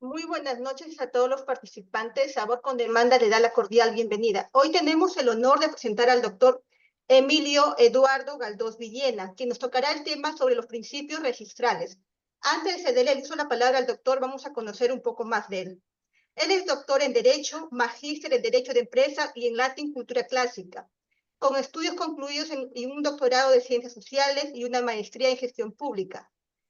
Muy buenas noches a todos los participantes. Sabor con Demanda le da la cordial bienvenida. Hoy tenemos el honor de presentar al doctor Emilio Eduardo Galdós Villena, quien nos tocará el tema sobre los principios registrales. Antes de cederle el uso de la palabra al doctor, vamos a conocer un poco más de él. Él es doctor en Derecho, magíster en Derecho de Empresa y en Latin Cultura Clásica, con estudios concluidos y un doctorado de Ciencias Sociales y una maestría en Gestión Pública.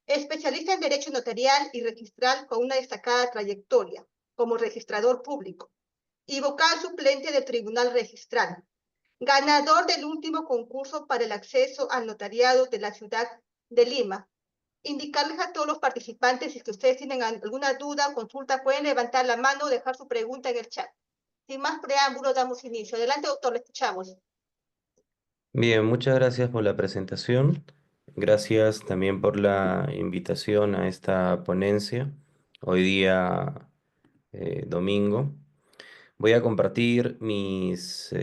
Especialista en Derecho Notarial y Registral con una destacada trayectoria como registrador público y vocal suplente del Tribunal Registral. Ganador del último concurso para el acceso al notariado de la ciudad de Lima. Indicarles a todos los participantes, si es que ustedes tienen alguna duda o consulta, pueden levantar la mano o dejar su pregunta en el chat. Sin más preámbulos, damos inicio. Adelante, doctor, le escuchamos. Bien, muchas gracias por la presentación. Gracias también por la invitación a esta ponencia. Hoy día, domingo, voy a compartir mis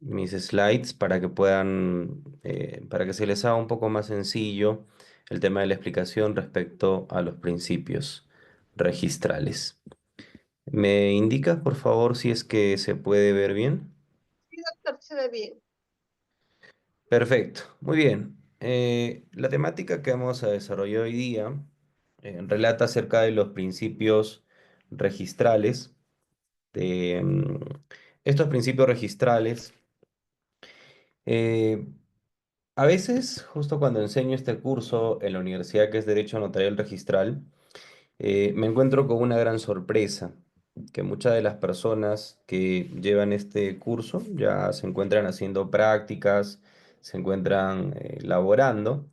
slides para que para que se les haga un poco más sencillo el tema de la explicación respecto a los principios registrales. ¿Me indicas, por favor, si es que se puede ver bien? Sí, doctor, se ve bien. Perfecto, muy bien. La temática que vamos a desarrollar hoy día relata acerca de los principios registrales. De, mm, Estos principios registrales, eh, a veces, justo cuando enseño este curso en la universidad que es Derecho Notarial Registral, me encuentro con una gran sorpresa, que muchas de las personas que llevan este curso ya se encuentran haciendo prácticas, se encuentran laborando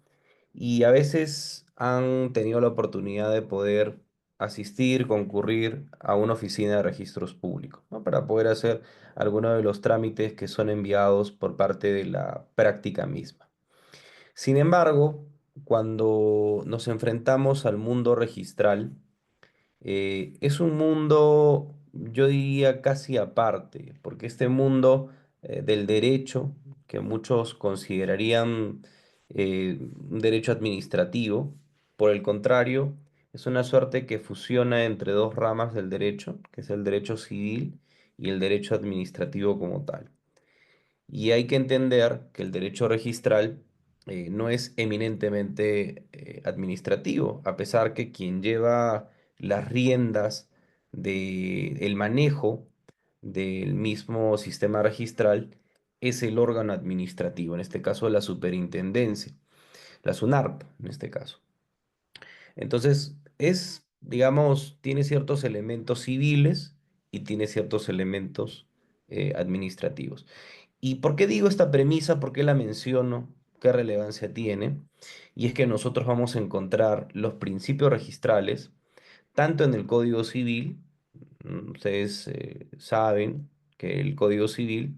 y a veces han tenido la oportunidad de poder asistir, concurrir a una oficina de registros públicos, ¿no? Para poder hacer algunos de los trámites que son enviados por parte de la práctica misma. Sin embargo, cuando nos enfrentamos al mundo registral, es un mundo, yo diría, casi aparte, porque este mundo del derecho, que muchos considerarían un derecho administrativo, por el contrario, es una suerte que fusiona entre dos ramas del derecho, que es el derecho civil y el derecho administrativo como tal. Y hay que entender que el derecho registral no es eminentemente administrativo, a pesar que quien lleva las riendas del manejo del mismo sistema registral es el órgano administrativo, en este caso la superintendencia, la SUNARP en este caso. Entonces, digamos, tiene ciertos elementos civiles y tiene ciertos elementos administrativos. ¿Y por qué digo esta premisa? ¿Por qué la menciono? ¿Qué relevancia tiene? Y es que nosotros vamos a encontrar los principios registrales tanto en el Código Civil. Ustedes saben que el Código Civil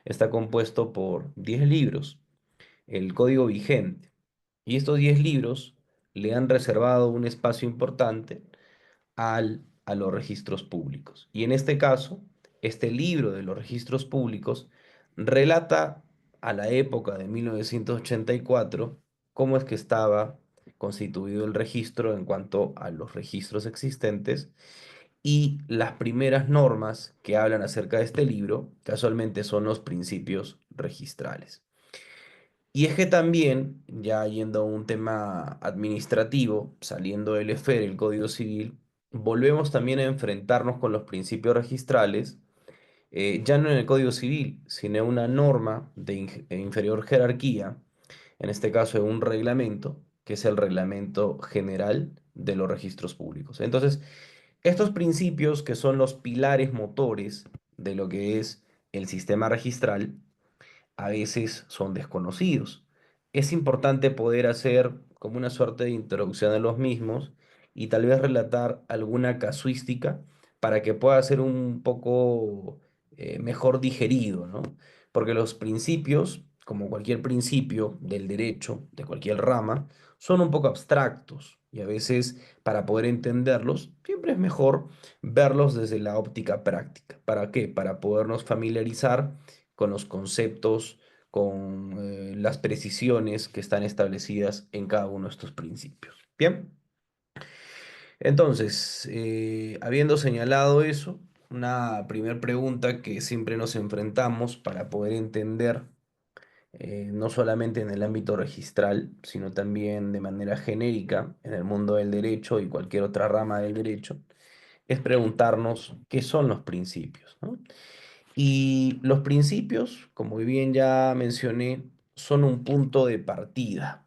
está compuesto por 10 libros, el Código vigente. Y estos 10 libros le han reservado un espacio importante a los registros públicos. Y en este caso, este libro de los registros públicos relata a la época de 1984 cómo es que estaba constituido el registro en cuanto a los registros existentes y las primeras normas que hablan acerca de este libro casualmente son los principios registrales. Y es que también, ya yendo a un tema administrativo, saliendo del EFER, el Código Civil, volvemos también a enfrentarnos con los principios registrales, ya no en el Código Civil, sino en una norma de inferior jerarquía, en este caso en un reglamento, que es el Reglamento General de los Registros Públicos. Entonces, estos principios, que son los pilares motores de lo que es el sistema registral, a veces son desconocidos. Es importante poder hacer como una suerte de introducción a los mismos y tal vez relatar alguna casuística para que pueda ser un poco mejor digerido, ¿no? Porque los principios, como cualquier principio del derecho, de cualquier rama, son un poco abstractos y a veces para poder entenderlos siempre es mejor verlos desde la óptica práctica. ¿Para qué? Para podernos familiarizar con los conceptos, con las precisiones que están establecidas en cada uno de estos principios. Bien, Entonces, habiendo señalado eso, una primera pregunta que siempre nos enfrentamos para poder entender, no solamente en el ámbito registral, sino también de manera genérica en el mundo del derecho y cualquier otra rama del derecho, es preguntarnos qué son los principios, ¿no? Y los principios, como bien ya mencioné, son un punto de partida,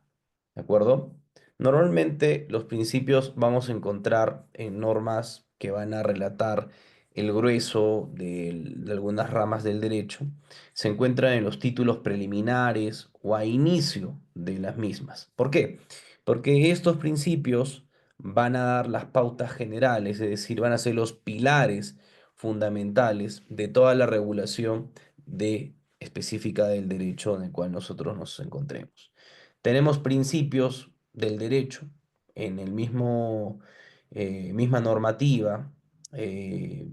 ¿de acuerdo? Normalmente los principios vamos a encontrar en normas que van a relatar el grueso de algunas ramas del derecho, se encuentran en los títulos preliminares o a inicio de las mismas. ¿Por qué? Porque estos principios van a dar las pautas generales, es decir, van a ser los pilares fundamentales de toda la regulación específica del derecho en el cual nosotros nos encontremos. Tenemos principios del derecho en el misma normativa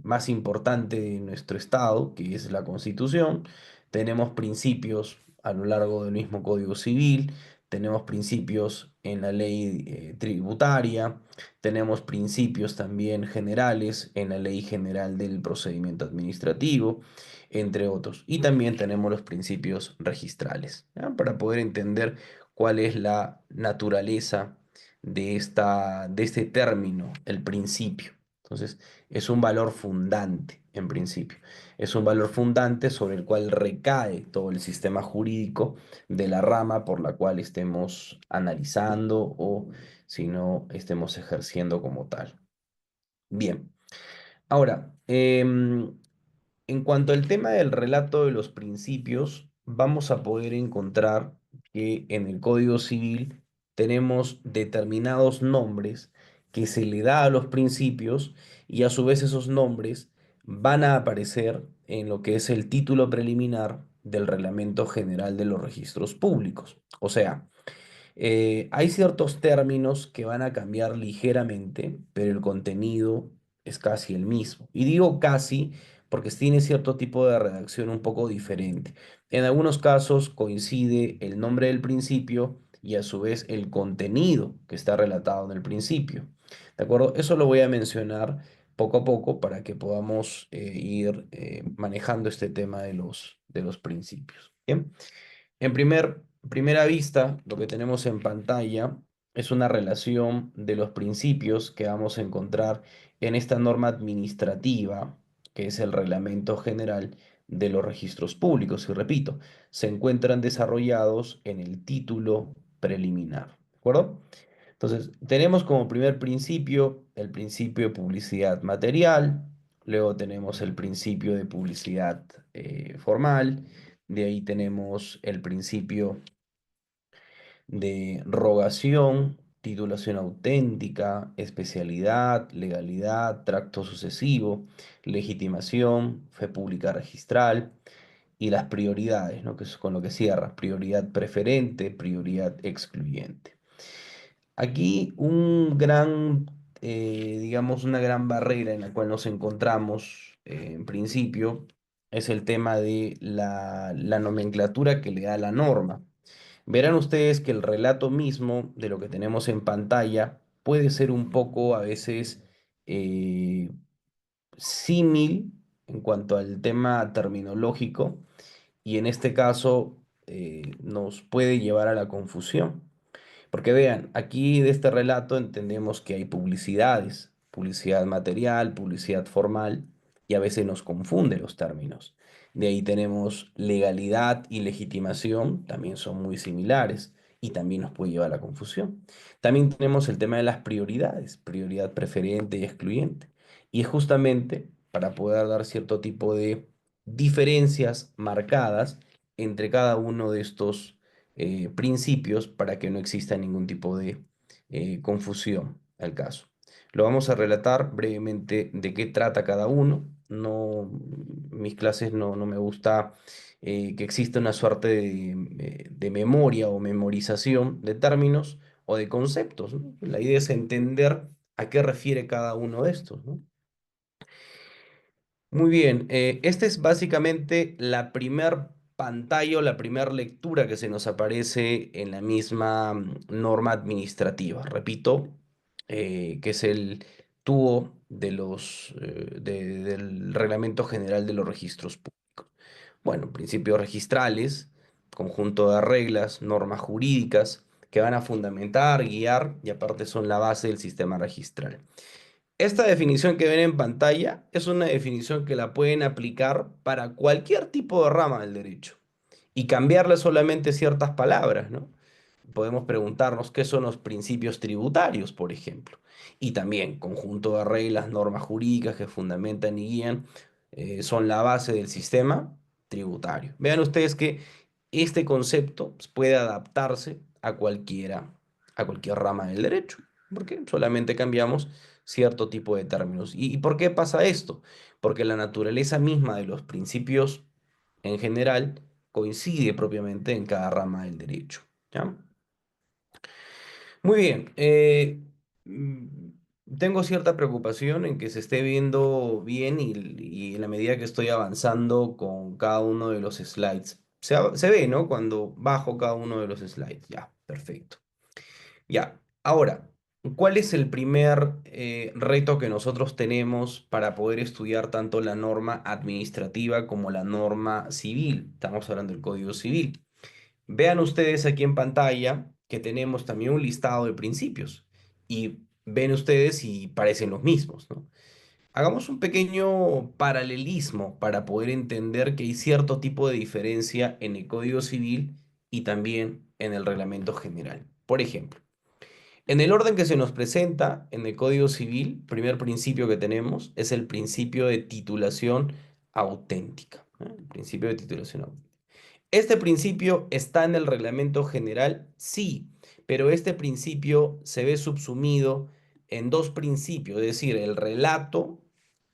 más importante de nuestro Estado, que es la Constitución. Tenemos principios a lo largo del mismo Código Civil, tenemos principios en la ley tributaria, tenemos principios también generales en la Ley General del Procedimiento Administrativo, entre otros. Y también tenemos los principios registrales, ¿ya? Para poder entender cuál es la naturaleza de este término, el principio. Entonces, es un valor fundante, en principio. Es un valor fundante sobre el cual recae todo el sistema jurídico de la rama por la cual estemos analizando o si no estemos ejerciendo como tal. Bien, ahora, en cuanto al tema del relato de los principios, vamos a poder encontrar que en el Código Civil tenemos determinados nombres que se le da a los principios y a su vez esos nombres van a aparecer en lo que es el título preliminar del Reglamento General de los Registros Públicos. O sea, hay ciertos términos que van a cambiar ligeramente, pero el contenido es casi el mismo. Y digo casi porque tiene cierto tipo de redacción un poco diferente. En algunos casos coincide el nombre del principio y a su vez el contenido que está relatado en el principio. ¿De acuerdo? Eso lo voy a mencionar poco a poco para que podamos ir manejando este tema de los principios. ¿Bien? En primera vista, lo que tenemos en pantalla es una relación de los principios que vamos a encontrar en esta norma administrativa, que es el Reglamento General de los Registros Públicos. Y repito, se encuentran desarrollados en el título preliminar. ¿De acuerdo? Entonces, tenemos como primer principio el principio de publicidad material, luego tenemos el principio de publicidad formal, de ahí tenemos el principio de rogación, titulación auténtica, especialidad, legalidad, tracto sucesivo, legitimación, fe pública registral y las prioridades, ¿no? Que es con lo que cierra, prioridad preferente, prioridad excluyente. Aquí digamos, una gran barrera en la cual nos encontramos en principio es el tema de la nomenclatura que le da la norma. Verán ustedes que el relato mismo de lo que tenemos en pantalla puede ser un poco a veces eh, símil en cuanto al tema terminológico y en este caso nos puede llevar a la confusión. Porque vean, aquí de este relato entendemos que hay publicidades, publicidad material, publicidad formal, y a veces nos confunde los términos. De ahí tenemos legalidad y legitimación, también son muy similares y también nos puede llevar a la confusión. También tenemos el tema de las prioridades, prioridad preferente y excluyente. Y es justamente para poder dar cierto tipo de diferencias marcadas entre cada uno de estos principios para que no exista ningún tipo de confusión al caso. Lo vamos a relatar brevemente de qué trata cada uno. No, mis clases no me gusta que exista una suerte de memoria o memorización de términos o de conceptos, ¿no? La idea es entender a qué refiere cada uno de estos, ¿no? Muy bien, esta es básicamente la primer pantalla o la primera lectura que se nos aparece en la misma norma administrativa. Repito, que es el TUO del Reglamento General de los Registros Públicos. Bueno, principios registrales, conjunto de reglas, normas jurídicas que van a fundamentar, guiar y aparte son la base del sistema registral. Esta definición que ven en pantalla es una definición que la pueden aplicar para cualquier tipo de rama del derecho y cambiarle solamente ciertas palabras, ¿no? Podemos preguntarnos qué son los principios tributarios, por ejemplo, y también conjunto de reglas, normas jurídicas que fundamentan y guían, son la base del sistema tributario. Vean ustedes que este concepto pues, puede adaptarse a cualquier rama del derecho, porque solamente cambiamos cierto tipo de términos. ¿Y por qué pasa esto? Porque la naturaleza misma de los principios en general coincide propiamente en cada rama del derecho. ¿Ya? Muy bien. Tengo cierta preocupación en que se esté viendo bien y en la medida que estoy avanzando con cada uno de los slides. Se ve, ¿no? Cuando bajo cada uno de los slides. Ya, perfecto. Ya, ahora, ¿cuál es el primer reto que nosotros tenemos para poder estudiar tanto la norma administrativa como la norma civil? Estamos hablando del Código Civil. Vean ustedes aquí en pantalla que tenemos también un listado de principios y ven ustedes si parecen los mismos, ¿no? Hagamos un pequeño paralelismo para poder entender que hay cierto tipo de diferencia en el Código Civil y también en el Reglamento General. Por ejemplo, en el orden que se nos presenta en el Código Civil, primer principio que tenemos es el principio de titulación auténtica, ¿eh? El principio de titulación auténtica. ¿Este principio está en el reglamento general? Sí, pero este principio se ve subsumido en dos principios, es decir, el relato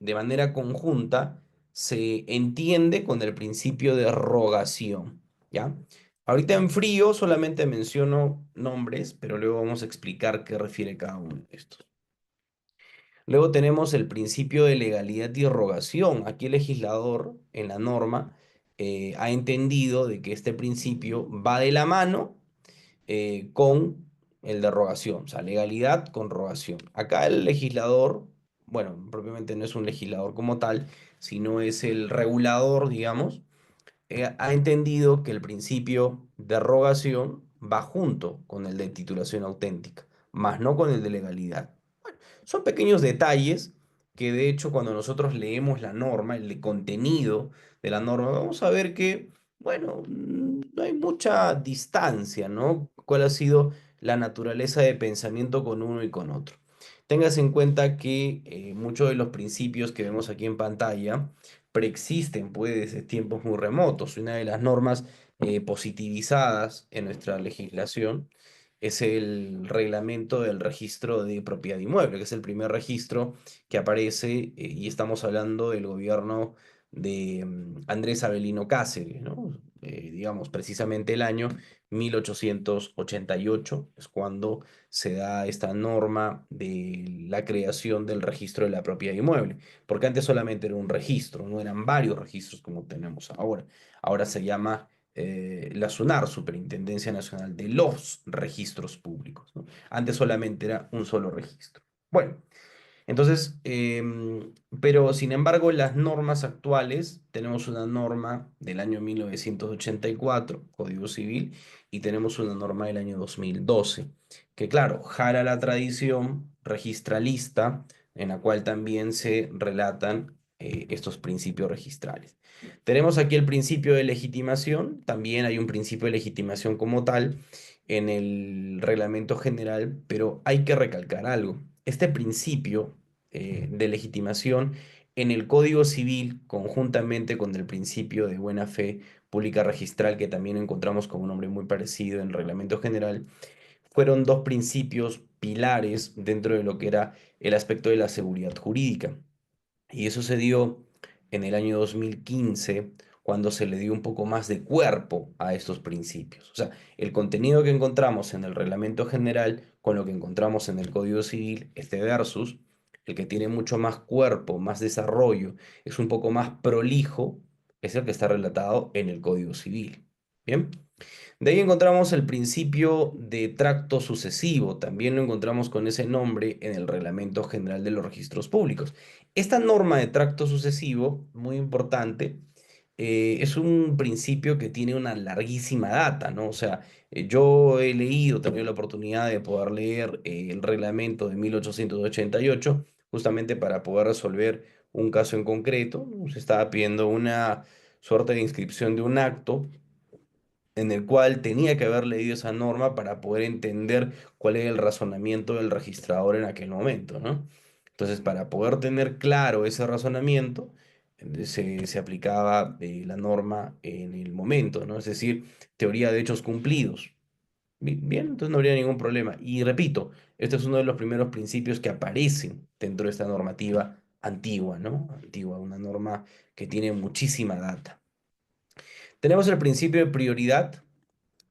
de manera conjunta se entiende con el principio de rogación, ¿ya? Ahorita en frío solamente menciono nombres, pero luego vamos a explicar qué refiere cada uno de estos. Luego tenemos el principio de legalidad y rogación. Aquí el legislador en la norma ha entendido de que este principio va de la mano con el de rogación, o sea, legalidad con rogación. Acá el legislador, bueno, propiamente no es un legislador como tal, sino es el regulador, digamos, ha entendido que el principio de rogación va junto con el de titulación auténtica, más no con el de legalidad. Son pequeños detalles que de hecho cuando nosotros leemos la norma, el contenido de la norma, vamos a ver que, bueno, no hay mucha distancia, ¿no? ¿Cuál ha sido la naturaleza de pensamiento con uno y con otro? Tengas en cuenta que muchos de los principios que vemos aquí en pantalla preexisten pues desde tiempos muy remotos. Una de las normas positivizadas en nuestra legislación es el reglamento del registro de propiedad inmueble, que es el primer registro que aparece, y estamos hablando del gobierno de Andrés Avelino Cáceres, ¿no? Digamos, precisamente el año 1888 es cuando se da esta norma de la creación del registro de la propiedad inmueble, porque antes solamente era un registro, no eran varios registros como tenemos ahora. Ahora se llama la SUNAR, Superintendencia Nacional de los Registros Públicos, ¿no? Antes solamente era un solo registro. Bueno, entonces, pero sin embargo, las normas actuales, tenemos una norma del año 1984, Código Civil, y tenemos una norma del año 2012, que claro, jala la tradición registralista, en la cual también se relatan estos principios registrales. Tenemos aquí el principio de legitimación, también hay un principio de legitimación como tal en el reglamento general, pero hay que recalcar algo. Este principio de legitimación en el Código Civil, conjuntamente con el principio de buena fe pública registral, que también encontramos con un nombre muy parecido en el reglamento general, fueron dos principios pilares dentro de lo que era el aspecto de la seguridad jurídica. Y eso se dio en el año 2015, cuando se le dio un poco más de cuerpo a estos principios. O sea, el contenido que encontramos en el reglamento general con lo que encontramos en el Código Civil, este versus, el que tiene mucho más cuerpo, más desarrollo, es un poco más prolijo, es el que está relatado en el Código Civil. Bien. De ahí encontramos el principio de tracto sucesivo, también lo encontramos con ese nombre en el Reglamento General de los Registros Públicos. Esta norma de tracto sucesivo, muy importante, es un principio que tiene una larguísima data, ¿no? O sea, yo he leído, he tenido la oportunidad de poder leer el reglamento de 1888, justamente para poder resolver un caso en concreto, ¿no? Se estaba pidiendo una suerte de inscripción de un acto en el cual tenía que haber leído esa norma para poder entender cuál era el razonamiento del registrador en aquel momento, ¿no? Entonces, para poder tener claro ese razonamiento, se aplicaba la norma en el momento, ¿no? Es decir, teoría de hechos cumplidos. Bien, entonces no habría ningún problema. Y repito, este es uno de los primeros principios que aparecen dentro de esta normativa antigua, ¿no? Antigua, una norma que tiene muchísima data. Tenemos el principio de prioridad.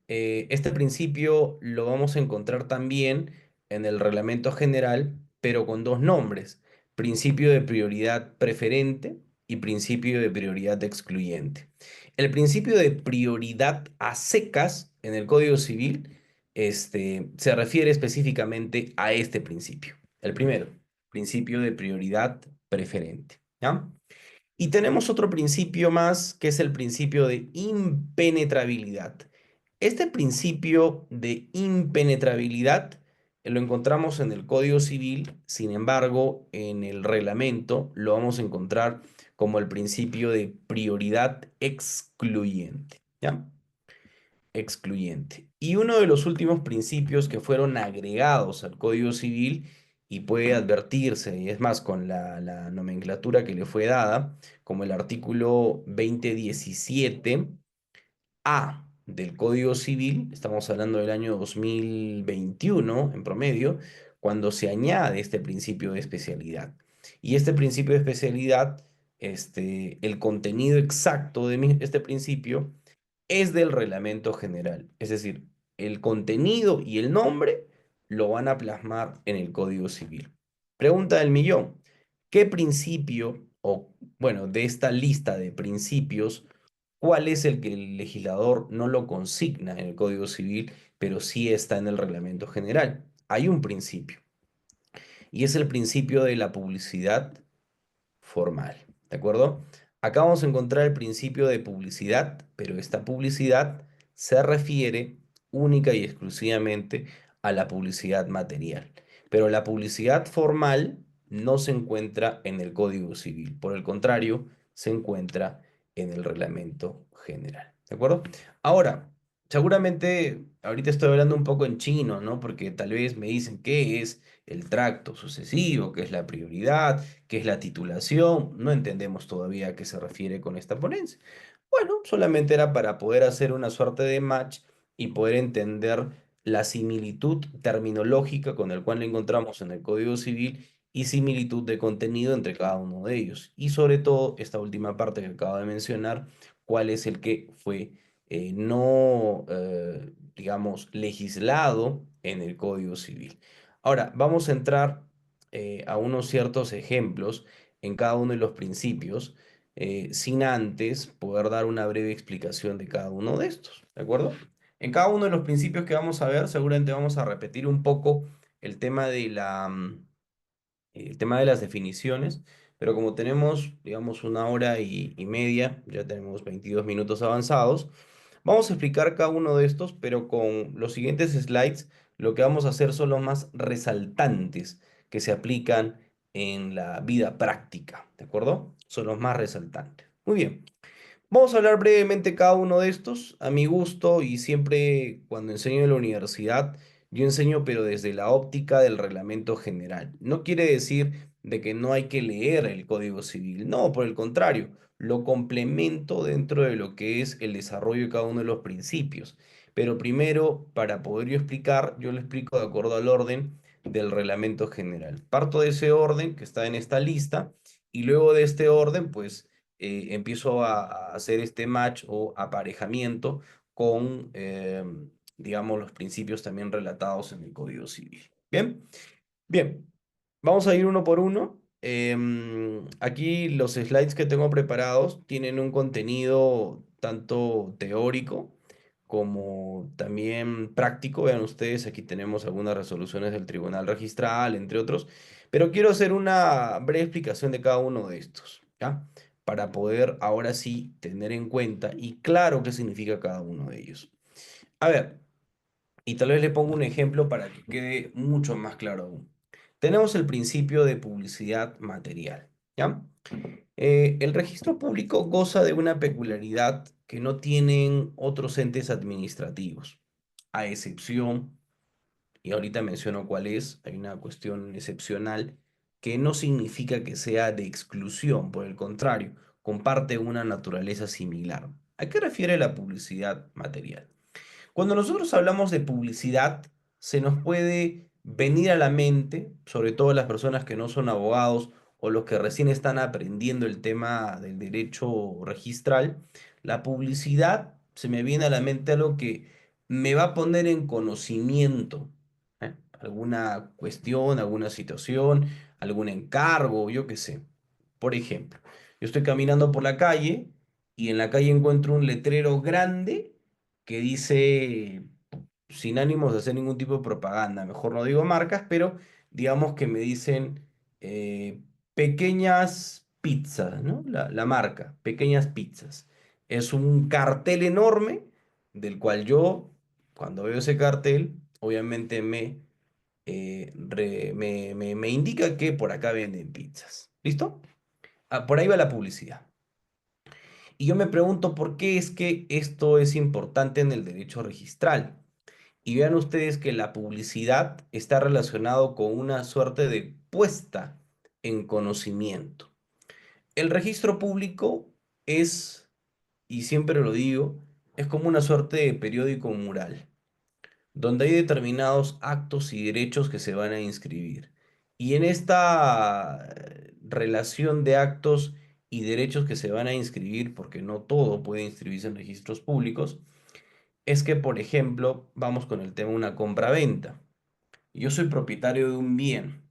Este principio lo vamos a encontrar también en el reglamento general, pero con dos nombres: principio de prioridad preferente y principio de prioridad excluyente. El principio de prioridad a secas en el Código Civil, se refiere específicamente a este principio. El primero, principio de prioridad preferente. ¿Ya? Y tenemos otro principio más, que es el principio de impenetrabilidad. Este principio de impenetrabilidad lo encontramos en el Código Civil, sin embargo, en el reglamento lo vamos a encontrar como el principio de prioridad excluyente. ¿Ya? Excluyente. Y uno de los últimos principios que fueron agregados al Código Civil, y puede advertirse, y es más, con la nomenclatura que le fue dada, como el artículo 2017A del Código Civil, estamos hablando del año 2021 en promedio, cuando se añade este principio de especialidad. Y este principio de especialidad, el contenido exacto de este principio es del reglamento general. Es decir, el contenido y el nombre lo van a plasmar en el Código Civil. Pregunta del millón: ¿qué principio, o bueno, de esta lista de principios, cuál es el que el legislador no lo consigna en el Código Civil, pero sí está en el reglamento general? Hay un principio, y es el principio de la publicidad formal, ¿de acuerdo? Acá vamos a encontrar el principio de publicidad, pero esta publicidad se refiere única y exclusivamente a la publicidad material. Pero la publicidad formal no se encuentra en el Código Civil, por el contrario, se encuentra en el Reglamento General, ¿de acuerdo? Ahora, seguramente ahorita estoy hablando un poco en chino, ¿no? Porque tal vez me dicen qué es el tracto sucesivo, qué es la prioridad, qué es la titulación. No entendemos todavía a qué se refiere con esta ponencia. Bueno, solamente era para poder hacer una suerte de match y poder entender la similitud terminológica con el cual la encontramos en el Código Civil y similitud de contenido entre cada uno de ellos. Y sobre todo, esta última parte que acabo de mencionar, cuál es el que fue no, digamos, legislado en el Código Civil. Ahora, vamos a entrar a unos ciertos ejemplos en cada uno de los principios, sin antes poder dar una breve explicación de cada uno de estos, ¿de acuerdo? En cada uno de los principios que vamos a ver, seguramente vamos a repetir un poco el tema de el tema de las definiciones, pero como tenemos, digamos, una hora y media, ya tenemos 22 minutos avanzados, vamos a explicar cada uno de estos, pero con los siguientes slides lo que vamos a hacer son los más resaltantes que se aplican en la vida práctica, ¿de acuerdo? Son los más resaltantes. Muy bien. Vamos a hablar brevemente cada uno de estos. A mi gusto, y siempre cuando enseño en la universidad, yo enseño pero desde la óptica del reglamento general. No quiere decir de que no hay que leer el Código Civil. No, por el contrario, lo complemento dentro de lo que es el desarrollo de cada uno de los principios. Pero primero, para poder yo explicar, yo lo explico de acuerdo al orden del reglamento general. Parto de ese orden que está en esta lista, y luego de este orden, pues empiezo a hacer este match o aparejamiento con, digamos, los principios también relatados en el Código Civil. Bien, bien, vamos a ir uno por uno. Aquí los slides que tengo preparados tienen un contenido tanto teórico como también práctico. Vean ustedes, aquí tenemos algunas resoluciones del Tribunal Registral, entre otros, pero quiero hacer una breve explicación de cada uno de estos, ¿ya? Para poder ahora sí tener en cuenta y claro qué significa cada uno de ellos. A ver, y tal vez le pongo un ejemplo para que quede mucho más claro aún. Tenemos el principio de publicidad material, ¿ya? El registro público goza de una peculiaridad que no tienen otros entes administrativos, a excepción, y ahorita menciono cuál es, hay una cuestión excepcional que no significa que sea de exclusión, por el contrario, comparte una naturaleza similar. ¿A qué refiere la publicidad material? Cuando nosotros hablamos de publicidad, se nos puede venir a la mente, sobre todo las personas que no son abogados o los que recién están aprendiendo el tema del derecho registral, la publicidad se me viene a la mente algo que me va a poner en conocimiento, alguna cuestión, alguna situación, algún encargo, yo qué sé. Por ejemplo, yo estoy caminando por la calle y en la calle encuentro un letrero grande que dice, sin ánimos de hacer ningún tipo de propaganda, mejor no digo marcas, pero digamos que me dicen eh, pequeñas pizzas, ¿no? La marca, pequeñas pizzas. Es un cartel enorme del cual yo, cuando veo ese cartel, obviamente me indica que por acá venden pizzas. ¿Listo? Ah, por ahí va la publicidad. Y yo me pregunto por qué es que esto es importante en el derecho registral. Y vean ustedes que la publicidad está relacionado con una suerte de puesta en conocimiento. El registro público es, y siempre lo digo, es como una suerte de periódico mural donde hay determinados actos y derechos que se van a inscribir. Y en esta relación de actos y derechos que se van a inscribir, porque no todo puede inscribirse en registros públicos, es que, por ejemplo, vamos con el tema de una compra-venta. Yo soy propietario de un bien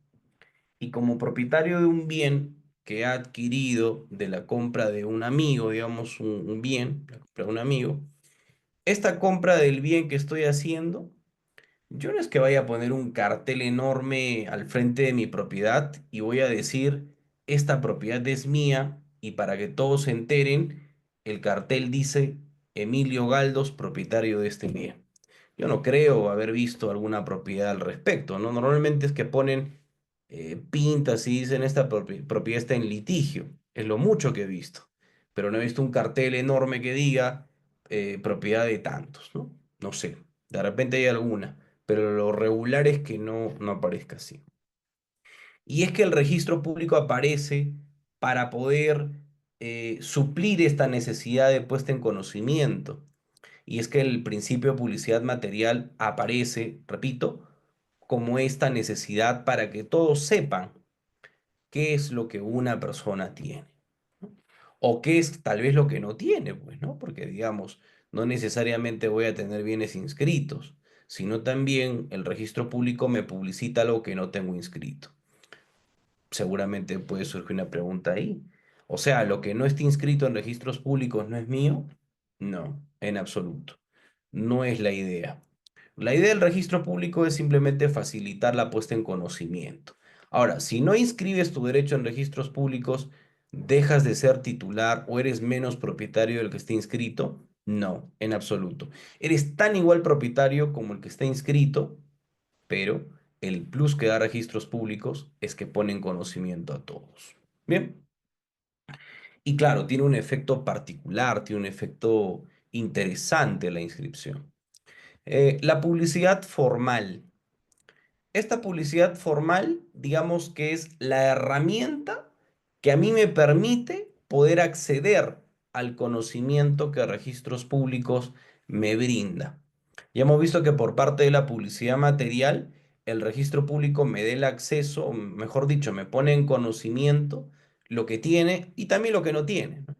y como propietario de un bien que he adquirido de la compra de un amigo, digamos un bien, la compra de un amigo, esta compra del bien que estoy haciendo yo no es que vaya a poner un cartel enorme al frente de mi propiedad y voy a decir, esta propiedad es mía y para que todos se enteren, el cartel dice Emilio Galdos, propietario de este bien. Yo no creo haber visto alguna propiedad al respecto, ¿no? Normalmente es que ponen pintas y dicen esta propiedad está en litigio. Es lo mucho que he visto, pero no he visto un cartel enorme que diga propiedad de tantos, ¿no? No sé, de repente hay alguna, pero lo regular es que no aparezca así. Y es que el registro público aparece para poder suplir esta necesidad de puesta en conocimiento. Y es que el principio de publicidad material aparece, repito, como esta necesidad para que todos sepan qué es lo que una persona tiene, ¿no? O qué es tal vez lo que no tiene, pues, ¿no? Porque, digamos, no necesariamente voy a tener bienes inscritos, sino también el registro público me publicita algo que no tengo inscrito. Seguramente puede surgir una pregunta ahí. O sea, lo que no esté inscrito en registros públicos no es mío. No, en absoluto. No es la idea. La idea del registro público es simplemente facilitar la puesta en conocimiento. Ahora, si no inscribes tu derecho en registros públicos, ¿dejas de ser titular o eres menos propietario del que esté inscrito? No, en absoluto. Eres tan igual propietario como el que está inscrito, pero el plus que da registros públicos es que ponen conocimiento a todos. Bien, y claro, tiene un efecto particular, tiene un efecto interesante la inscripción. La publicidad formal. Esta publicidad formal, digamos que es la herramienta que a mí me permite poder acceder al conocimiento que registros públicos me brinda. Ya hemos visto que por parte de la publicidad material, el registro público me dé el acceso, o mejor dicho, me pone en conocimiento lo que tiene y también lo que no tiene, ¿no?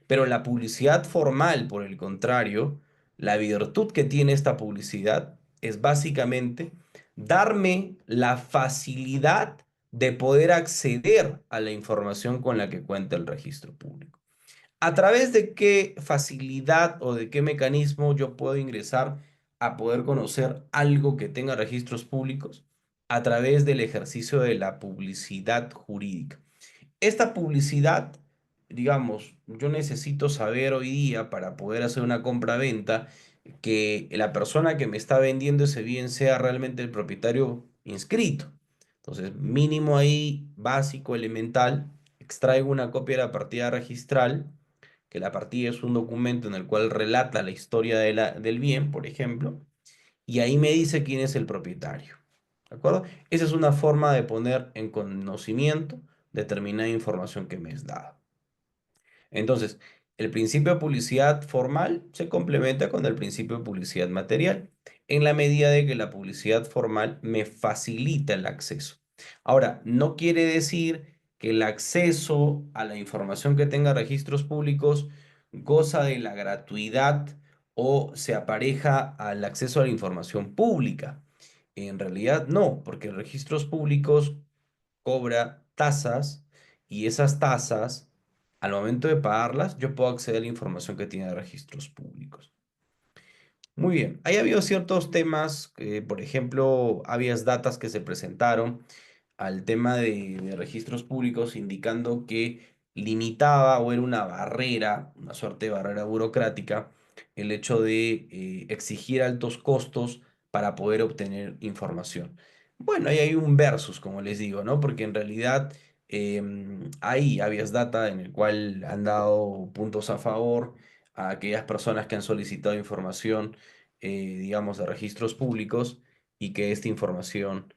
Pero la publicidad formal, por el contrario, la virtud que tiene esta publicidad es básicamente darme la facilidad de poder acceder a la información con la que cuenta el registro público. ¿A través de qué facilidad o de qué mecanismo yo puedo ingresar a poder conocer algo que tenga registros públicos? A través del ejercicio de la publicidad jurídica. Esta publicidad, digamos, yo necesito saber hoy día para poder hacer una compra-venta que la persona que me está vendiendo ese bien sea realmente el propietario inscrito. Entonces, mínimo ahí, básico, elemental, extraigo una copia de la partida registral, que la partida es un documento en el cual relata la historia del bien, por ejemplo, y ahí me dice quién es el propietario. ¿De acuerdo? Esa es una forma de poner en conocimiento determinada información que me es dada. Entonces, el principio de publicidad formal se complementa con el principio de publicidad material, en la medida de que la publicidad formal me facilita el acceso. Ahora, no quiere decir que el acceso a la información que tenga registros públicos goza de la gratuidad o se apareja al acceso a la información pública. En realidad no, porque registros públicos cobra tasas y esas tasas, al momento de pagarlas, yo puedo acceder a la información que tiene de registros públicos. Muy bien, ahí ha habido ciertos temas, por ejemplo, habeas datas que se presentaron al tema de registros públicos, indicando que limitaba o era una barrera, una suerte de barrera burocrática, el hecho de exigir altos costos para poder obtener información. Bueno, ahí hay un versus, como les digo, ¿no? Porque en realidad hay habeas data en el cual han dado puntos a favor a aquellas personas que han solicitado información, digamos, de registros públicos y que esta información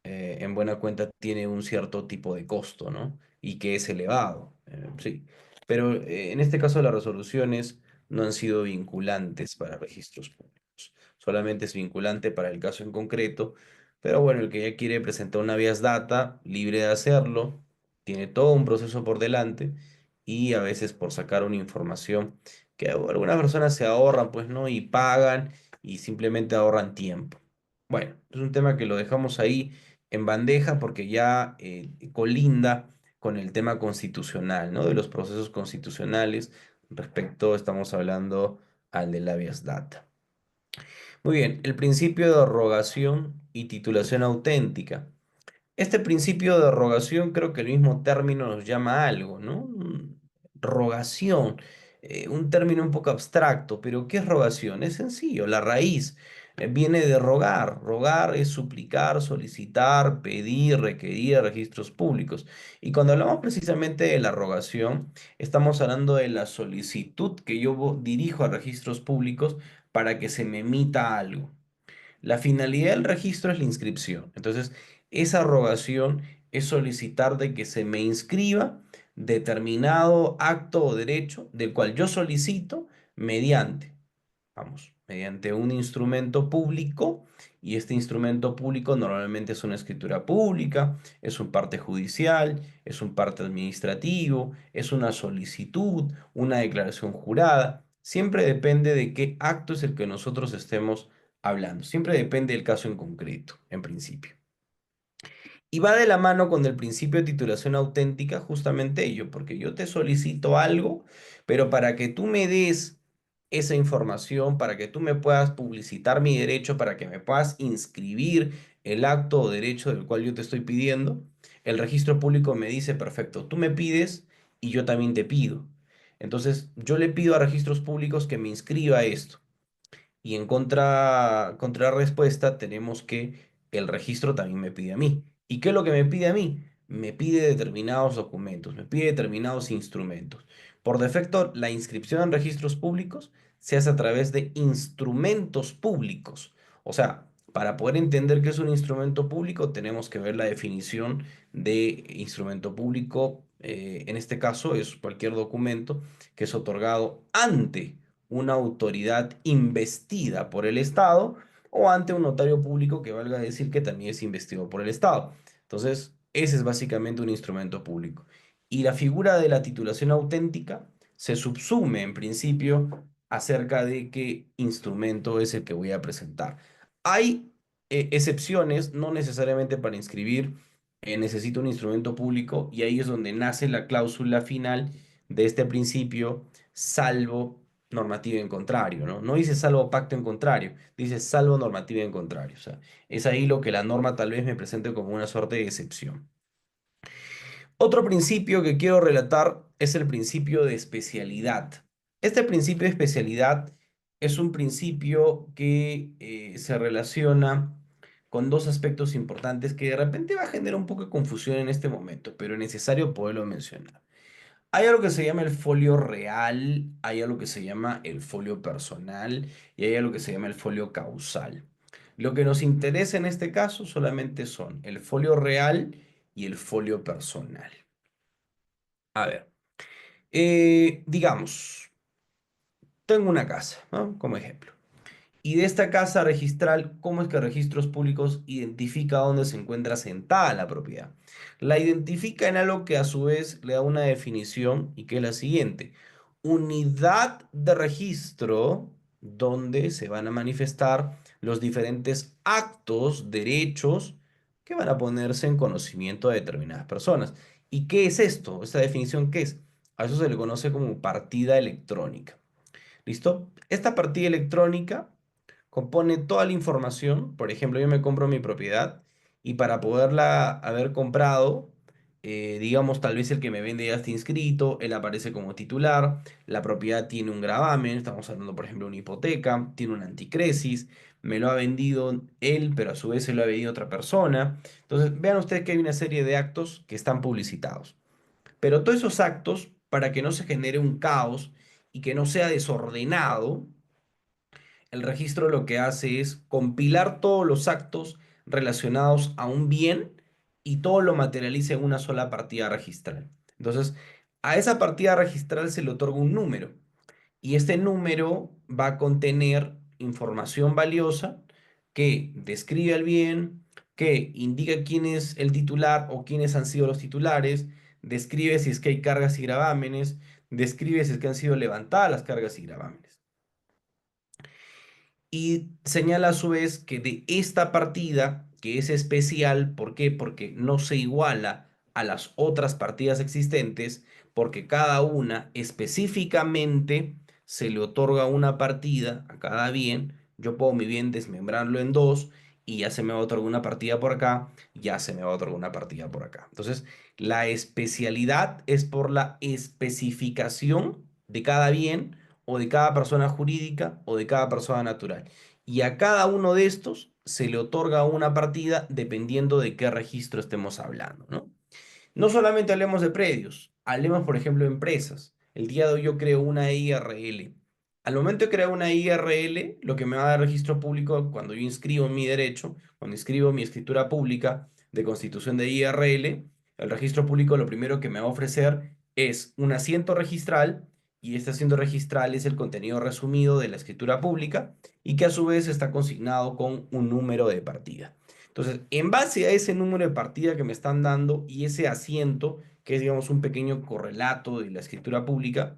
en buena cuenta tiene un cierto tipo de costo, ¿no? Y que es elevado, sí. Pero en este caso las resoluciones no han sido vinculantes para registros públicos. Solamente es vinculante para el caso en concreto. Pero bueno, el que ya quiere presentar una vías data, libre de hacerlo, tiene todo un proceso por delante y a veces por sacar una información que algunas personas se ahorran, pues, ¿no? Y pagan y simplemente ahorran tiempo. Bueno, es un tema que lo dejamos ahí en bandeja porque ya colinda con el tema constitucional, ¿no? De los procesos constitucionales respecto, estamos hablando al del habeas data. Muy bien, el principio de rogación y titulación auténtica. Este principio de rogación creo que el mismo término nos llama a algo, ¿no? Rogación, un término un poco abstracto, pero ¿qué es rogación? Es sencillo, la raíz viene de rogar. Rogar es suplicar, solicitar, pedir, requerir registros públicos. Y cuando hablamos precisamente de la rogación, estamos hablando de la solicitud que yo dirijo a registros públicos para que se me emita algo. La finalidad del registro es la inscripción. Entonces, esa rogación es solicitar de que se me inscriba determinado acto o derecho del cual yo solicito mediante, vamos, mediante un instrumento público y este instrumento público normalmente es una escritura pública, es un parte judicial, es un parte administrativo, es una solicitud, una declaración jurada. Siempre depende de qué acto es el que nosotros estemos hablando. Siempre depende del caso en concreto, en principio. Y va de la mano con el principio de titulación auténtica justamente ello, porque yo te solicito algo, pero para que tú me des esa información, para que tú me puedas publicitar mi derecho, para que me puedas inscribir el acto o derecho del cual yo te estoy pidiendo, el registro público me dice, perfecto, tú me pides y yo también te pido. Entonces, yo le pido a registros públicos que me inscriba esto. Y en contrarrespuesta tenemos que el registro también me pide a mí. ¿Y qué es lo que me pide a mí? Me pide determinados documentos, me pide determinados instrumentos. Por defecto, la inscripción en registros públicos se hace a través de instrumentos públicos. O sea, para poder entender qué es un instrumento público, tenemos que ver la definición de instrumento público. En este caso, es cualquier documento que es otorgado ante una autoridad investida por el Estado o ante un notario público que valga decir que también es investido por el Estado. Entonces, ese es básicamente un instrumento público. Y la figura de la titulación auténtica se subsume en principio acerca de qué instrumento es el que voy a presentar. Hay excepciones, no necesariamente para inscribir necesito un instrumento público y ahí es donde nace la cláusula final de este principio, salvo normativa en contrario, ¿no? No dice salvo pacto en contrario, dice salvo normativa en contrario. O sea, es ahí lo que la norma tal vez me presente como una suerte de excepción. Otro principio que quiero relatar es el principio de especialidad. Este principio de especialidad es un principio que se relaciona con dos aspectos importantes que de repente va a generar un poco de confusión en este momento, pero es necesario poderlo mencionar. Hay algo que se llama el folio real, hay algo que se llama el folio personal y hay algo que se llama el folio causal. Lo que nos interesa en este caso solamente son el folio real y el folio personal. A ver, digamos, tengo una casa, ¿no? Como ejemplo. Y de esta casa registral, ¿cómo es que Registros Públicos identifica dónde se encuentra sentada la propiedad? La identifica en algo que a su vez le da una definición y que es la siguiente. Unidad de registro donde se van a manifestar los diferentes actos, derechos que van a ponerse en conocimiento de determinadas personas. ¿Y qué es esto? ¿Esta definición qué es? A eso se le conoce como partida electrónica. ¿Listo? Esta partida electrónica compone toda la información. Por ejemplo, yo me compro mi propiedad y para poderla haber comprado, digamos, tal vez el que me vende ya está inscrito, él aparece como titular, la propiedad tiene un gravamen, estamos hablando, por ejemplo, de una hipoteca, tiene un anticresis, me lo ha vendido él, pero a su vez se lo ha vendido otra persona. Entonces, vean ustedes que hay una serie de actos que están publicitados. Pero todos esos actos, para que no se genere un caos y que no sea desordenado, el registro lo que hace es compilar todos los actos relacionados a un bien y todo lo materializa en una sola partida registral. Entonces, a esa partida registral se le otorga un número y este número va a contener información valiosa que describe al bien, que indica quién es el titular o quiénes han sido los titulares, describe si es que hay cargas y gravámenes, describe si es que han sido levantadas las cargas y gravámenes y señala a su vez que de esta partida, que es especial, ¿por qué? Porque no se iguala a las otras partidas existentes, porque cada una específicamente se le otorga una partida a cada bien. Yo puedo mi bien desmembrarlo en dos y ya se me va a otorgar una partida por acá, ya se me va a otorgar una partida por acá. Entonces, la especialidad es por la especificación de cada bien o de cada persona jurídica o de cada persona natural. Y a cada uno de estos se le otorga una partida dependiendo de qué registro estemos hablando, ¿no? No solamente hablemos de predios, hablemos, por ejemplo, de empresas. El día de hoy yo creo una IRL. Al momento de crear una IRL, lo que me va a dar registro público cuando yo inscribo mi derecho, cuando inscribo mi escritura pública de constitución de IRL, el registro público lo primero que me va a ofrecer es un asiento registral y este asiento registral es el contenido resumido de la escritura pública y que a su vez está consignado con un número de partida. Entonces, en base a ese número de partida que me están dando y ese asiento, que es, digamos, un pequeño correlato de la escritura pública,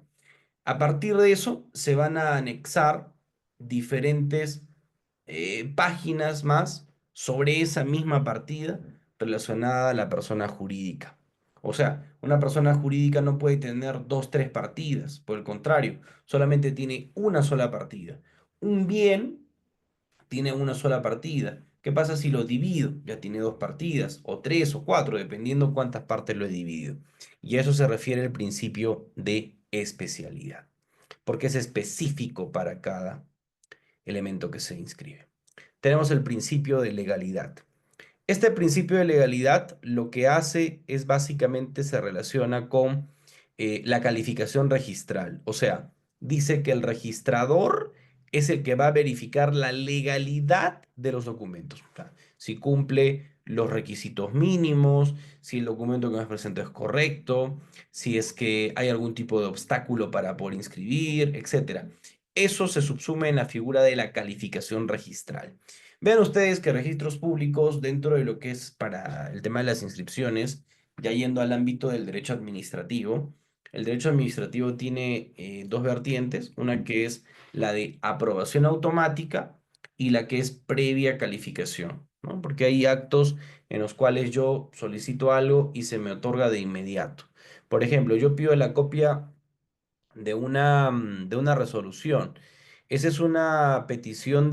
a partir de eso se van a anexar diferentes páginas más sobre esa misma partida relacionada a la persona jurídica. O sea, una persona jurídica no puede tener dos, tres partidas, por el contrario, solamente tiene una sola partida. Un bien tiene una sola partida. ¿Qué pasa si lo divido? Ya tiene dos partidas, o tres o cuatro, dependiendo cuántas partes lo he dividido. Y a eso se refiere el principio de especialidad, porque es específico para cada elemento que se inscribe. Tenemos el principio de legalidad. Este principio de legalidad lo que hace es básicamente se relaciona con la calificación registral. O sea, dice que el registrador es el que va a verificar la legalidad de los documentos. O sea, si cumple los requisitos mínimos, si el documento que me presenta es correcto, si es que hay algún tipo de obstáculo para poder inscribir, etcétera. Eso se subsume en la figura de la calificación registral. Vean ustedes que registros públicos, dentro de lo que es para el tema de las inscripciones, ya yendo al ámbito del derecho administrativo, el derecho administrativo tiene dos vertientes, una que es la de aprobación automática y la que es previa calificación, ¿no? Porque hay actos en los cuales yo solicito algo y se me otorga de inmediato. Por ejemplo, yo pido la copia de una resolución. Esa es una petición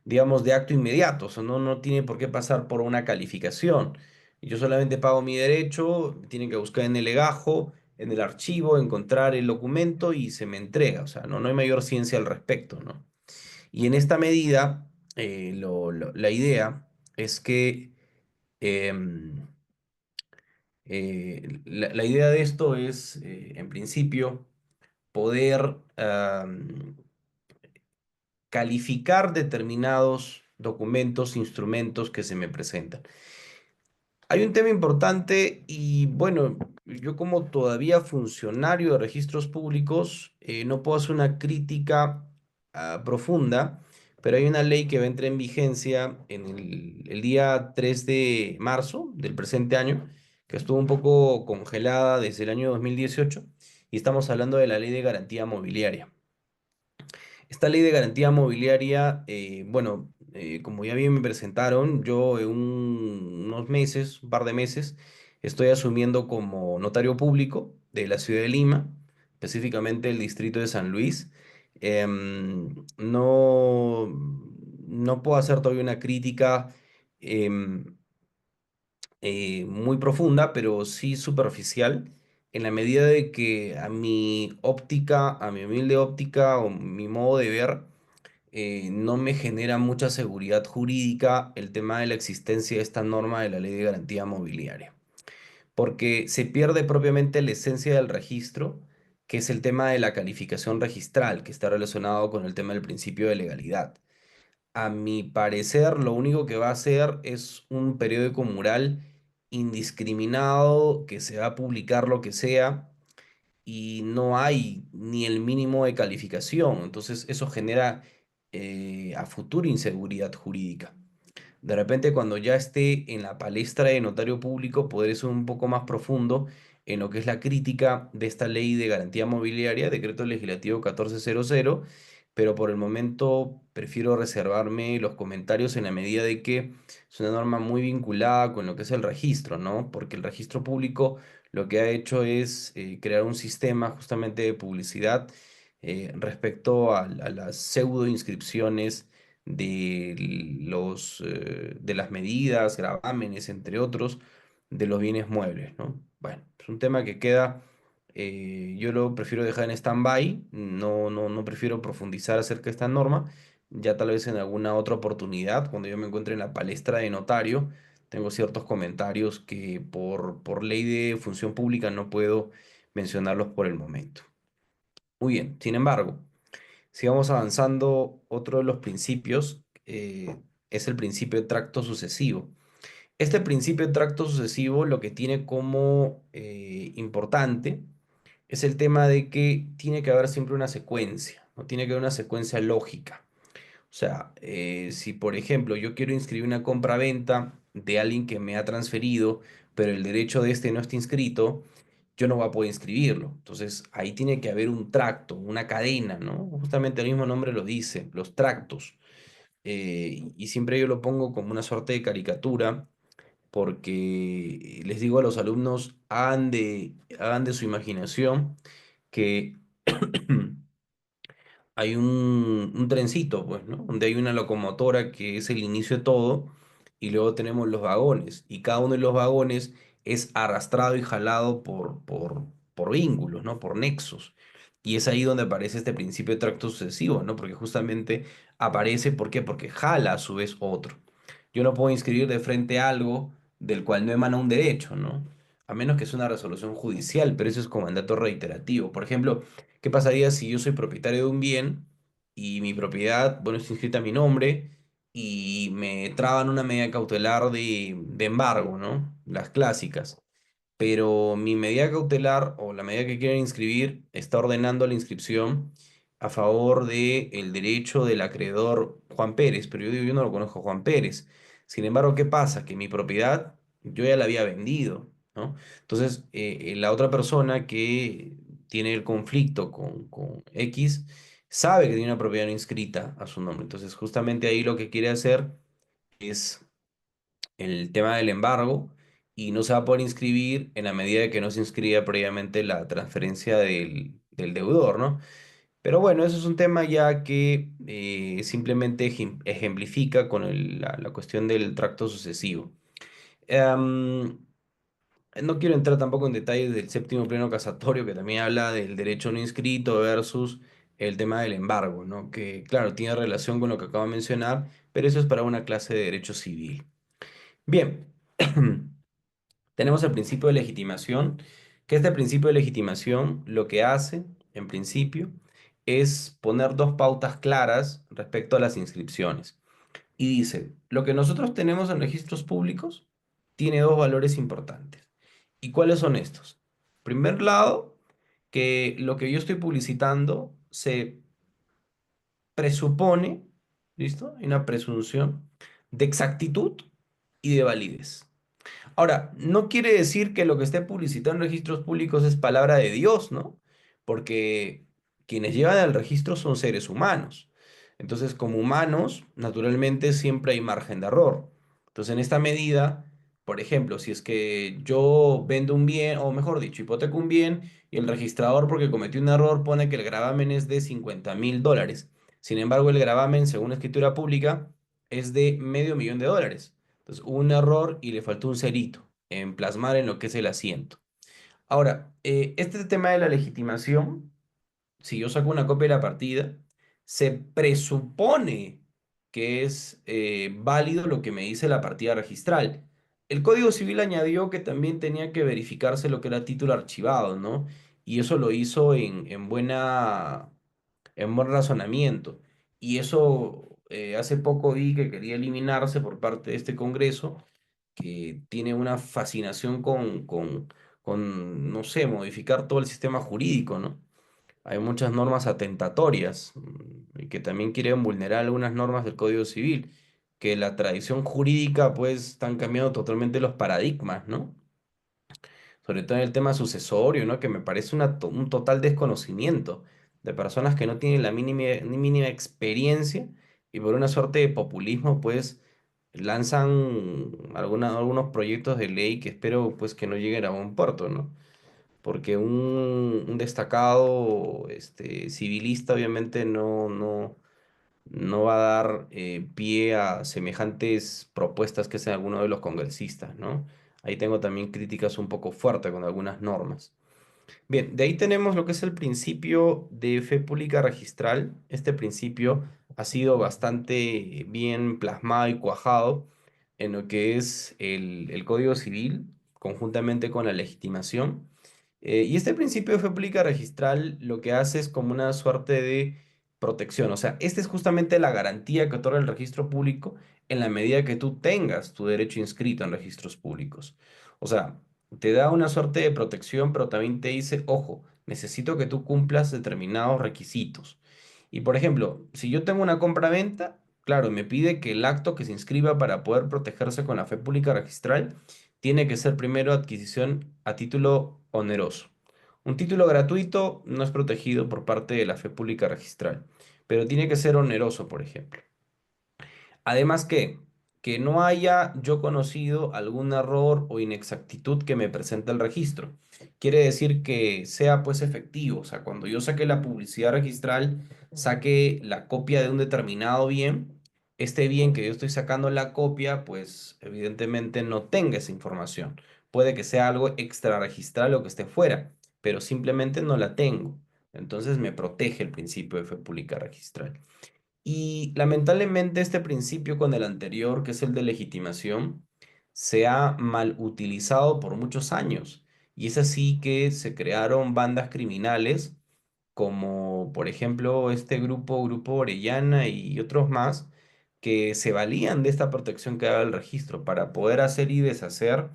digamos, de acto inmediato, o sea, no tiene por qué pasar por una calificación. Yo solamente pago mi derecho, tienen que buscar en el legajo, en el archivo, encontrar el documento y se me entrega, o sea, no hay mayor ciencia al respecto, ¿no? Y en esta medida, la idea es que em, la idea de esto es, en principio, poder calificar determinados documentos, instrumentos que se me presentan. Hay un tema importante y bueno, yo como todavía funcionario de registros públicos, no puedo hacer una crítica profunda, pero hay una ley que va a entrar en vigencia en el día 3 de marzo del presente año, que estuvo un poco congelada desde el año 2018, y estamos hablando de la ley de garantía mobiliaria. Esta ley de garantía mobiliaria, bueno, como ya bien me presentaron, yo en unos meses, un par de meses, estoy asumiendo como notario público de la ciudad de Lima, específicamente el distrito de San Luis. No puedo hacer todavía una crítica em, muy profunda, pero sí superficial, en la medida de que a mi óptica, a mi humilde óptica o mi modo de ver, no me genera mucha seguridad jurídica el tema de la existencia de esta norma de la Ley de Garantía Mobiliaria, porque se pierde propiamente la esencia del registro, que es el tema de la calificación registral, que está relacionado con el tema del principio de legalidad. A mi parecer, lo único que va a hacer es un periódico mural indiscriminado que se va a publicar lo que sea y no hay ni el mínimo de calificación. Entonces, eso genera a futuro inseguridad jurídica. De repente, cuando ya esté en la palestra de notario público, podré ser un poco más profundo en lo que es la crítica de esta ley de garantía mobiliaria, decreto legislativo 1400, pero por el momento prefiero reservarme los comentarios en la medida de que es una norma muy vinculada con lo que es el registro, ¿no? Porque el registro público lo que ha hecho es crear un sistema justamente de publicidad respecto a las pseudo inscripciones de las medidas, gravámenes, entre otros, de los bienes muebles, ¿no? Bueno, es un tema que queda, yo lo prefiero dejar en stand-by, no prefiero profundizar acerca de esta norma, ya tal vez en alguna otra oportunidad, cuando yo me encuentre en la palestra de notario, tengo ciertos comentarios que por ley de función pública no puedo mencionarlos por el momento. Muy bien, sin embargo. Si vamos avanzando, otro de los principios es el principio de tracto sucesivo. Este principio de tracto sucesivo lo que tiene como importante es el tema de que tiene que haber siempre una secuencia, ¿no? Tiene que haber una secuencia lógica. O sea, si por ejemplo yo quiero inscribir una compra-venta de alguien que me ha transferido, pero el derecho de este no está inscrito, yo no voy a poder inscribirlo. Entonces ahí tiene que haber un tracto, una cadena, ¿no? Justamente el mismo nombre lo dice, los tractos. Y siempre yo lo pongo como una suerte de caricatura, porque les digo a los alumnos, hagan de su imaginación que hay un trencito, pues, ¿no? Donde hay una locomotora que es el inicio de todo, y luego tenemos los vagones, y cada uno de los vagones es arrastrado y jalado por vínculos, ¿no? Por nexos. Y es ahí donde aparece este principio de tracto sucesivo, ¿no? Porque justamente aparece, ¿por qué? Porque jala a su vez otro. Yo no puedo inscribir de frente algo del cual no emana un derecho, ¿no? A menos que sea una resolución judicial, pero eso es como mandato reiterativo. Por ejemplo, ¿qué pasaría si yo soy propietario de un bien y mi propiedad, bueno, está inscrita a mi nombre y me traban una medida cautelar de embargo, ¿no? Las clásicas. Pero mi medida cautelar o la medida que quieren inscribir está ordenando la inscripción a favor del derecho del acreedor Juan Pérez, pero yo digo, yo no lo conozco a Juan Pérez. Sin embargo, ¿qué pasa? Que mi propiedad yo ya la había vendido, ¿no? Entonces, la otra persona que tiene el conflicto con X sabe que tiene una propiedad no inscrita a su nombre. Entonces, justamente ahí lo que quiere hacer es el tema del embargo y no se va a poder inscribir en la medida de que no se inscriba previamente la transferencia del deudor, ¿no? Pero bueno, eso es un tema ya que simplemente ejemplifica con la cuestión del tracto sucesivo. Em, no quiero entrar tampoco en detalles del séptimo pleno casatorio, que también habla del derecho no inscrito versus el tema del embargo, ¿no? Que claro, tiene relación con lo que acabo de mencionar, pero eso es para una clase de derecho civil. Bien, tenemos el principio de legitimación, que este principio de legitimación lo que hace, en principio, es poner dos pautas claras respecto a las inscripciones. Y dice, lo que nosotros tenemos en registros públicos tiene dos valores importantes. ¿Y cuáles son estos? Primer lado, que lo que yo estoy publicitando se presupone, ¿listo? Hay una presunción de exactitud y de validez. Ahora, no quiere decir que lo que esté publicitado en registros públicos es palabra de Dios, ¿no? Porque quienes llevan el registro son seres humanos. Entonces, como humanos, naturalmente siempre hay margen de error. Entonces, en esta medida, por ejemplo, si es que yo vendo un bien, o mejor dicho, hipoteco un bien, y el registrador, porque cometió un error, pone que el gravamen es de $50.000. Sin embargo, el gravamen, según la escritura pública, es de $500.000. Entonces, hubo un error y le faltó un cerito en plasmar en lo que es el asiento. Ahora, este tema de la legitimación, si yo saco una copia de la partida, se presupone que es válido lo que me dice la partida registral. El Código Civil añadió que también tenía que verificarse lo que era título archivado, ¿no? Y eso lo hizo en buen razonamiento. Y eso hace poco vi que quería eliminarse por parte de este Congreso, que tiene una fascinación con, no sé, modificar todo el sistema jurídico, ¿no? Hay muchas normas atentatorias y que también quieren vulnerar algunas normas del Código Civil, que la tradición jurídica pues están cambiando totalmente los paradigmas, ¿no? Sobre todo en el tema sucesorio, ¿no? Que me parece un total desconocimiento de personas que no tienen la mínima, ni mínima experiencia y por una suerte de populismo, pues lanzan algunos proyectos de ley que espero pues que no lleguen a buen puerto, ¿no? Porque un destacado civilista obviamente no va a dar pie a semejantes propuestas que hacen algunos de los congresistas, ¿no? Ahí tengo también críticas un poco fuertes con algunas normas. Bien, de ahí tenemos lo que es el principio de fe pública registral. Este principio ha sido bastante bien plasmado y cuajado en lo que es el Código Civil, conjuntamente con la legitimación. Y este principio de fe pública registral lo que hace es como una suerte de protección. O sea, esta es justamente la garantía que otorga el registro público en la medida que tú tengas tu derecho inscrito en registros públicos. O sea, te da una suerte de protección, pero también te dice, ojo, necesito que tú cumplas determinados requisitos. Y por ejemplo, si yo tengo una compra-venta, claro, me pide que el acto que se inscriba para poder protegerse con la fe pública registral tiene que ser primero adquisición a título oneroso. Un título gratuito no es protegido por parte de la fe pública registral, pero tiene que ser oneroso, por ejemplo. Además que no haya yo conocido algún error o inexactitud que me presente el registro. Quiere decir que sea pues efectivo. O sea, cuando yo saque la publicidad registral, saque la copia de un determinado bien, este bien que yo estoy sacando la copia, pues evidentemente no tenga esa información. Puede que sea algo extra registral o que esté fuera, pero simplemente no la tengo. Entonces me protege el principio de fe pública registral. Y lamentablemente este principio con el anterior, que es el de legitimación, se ha mal utilizado por muchos años. Y es así que se crearon bandas criminales como por ejemplo este Grupo Orellana y otros más, que se valían de esta protección que daba el registro para poder hacer y deshacer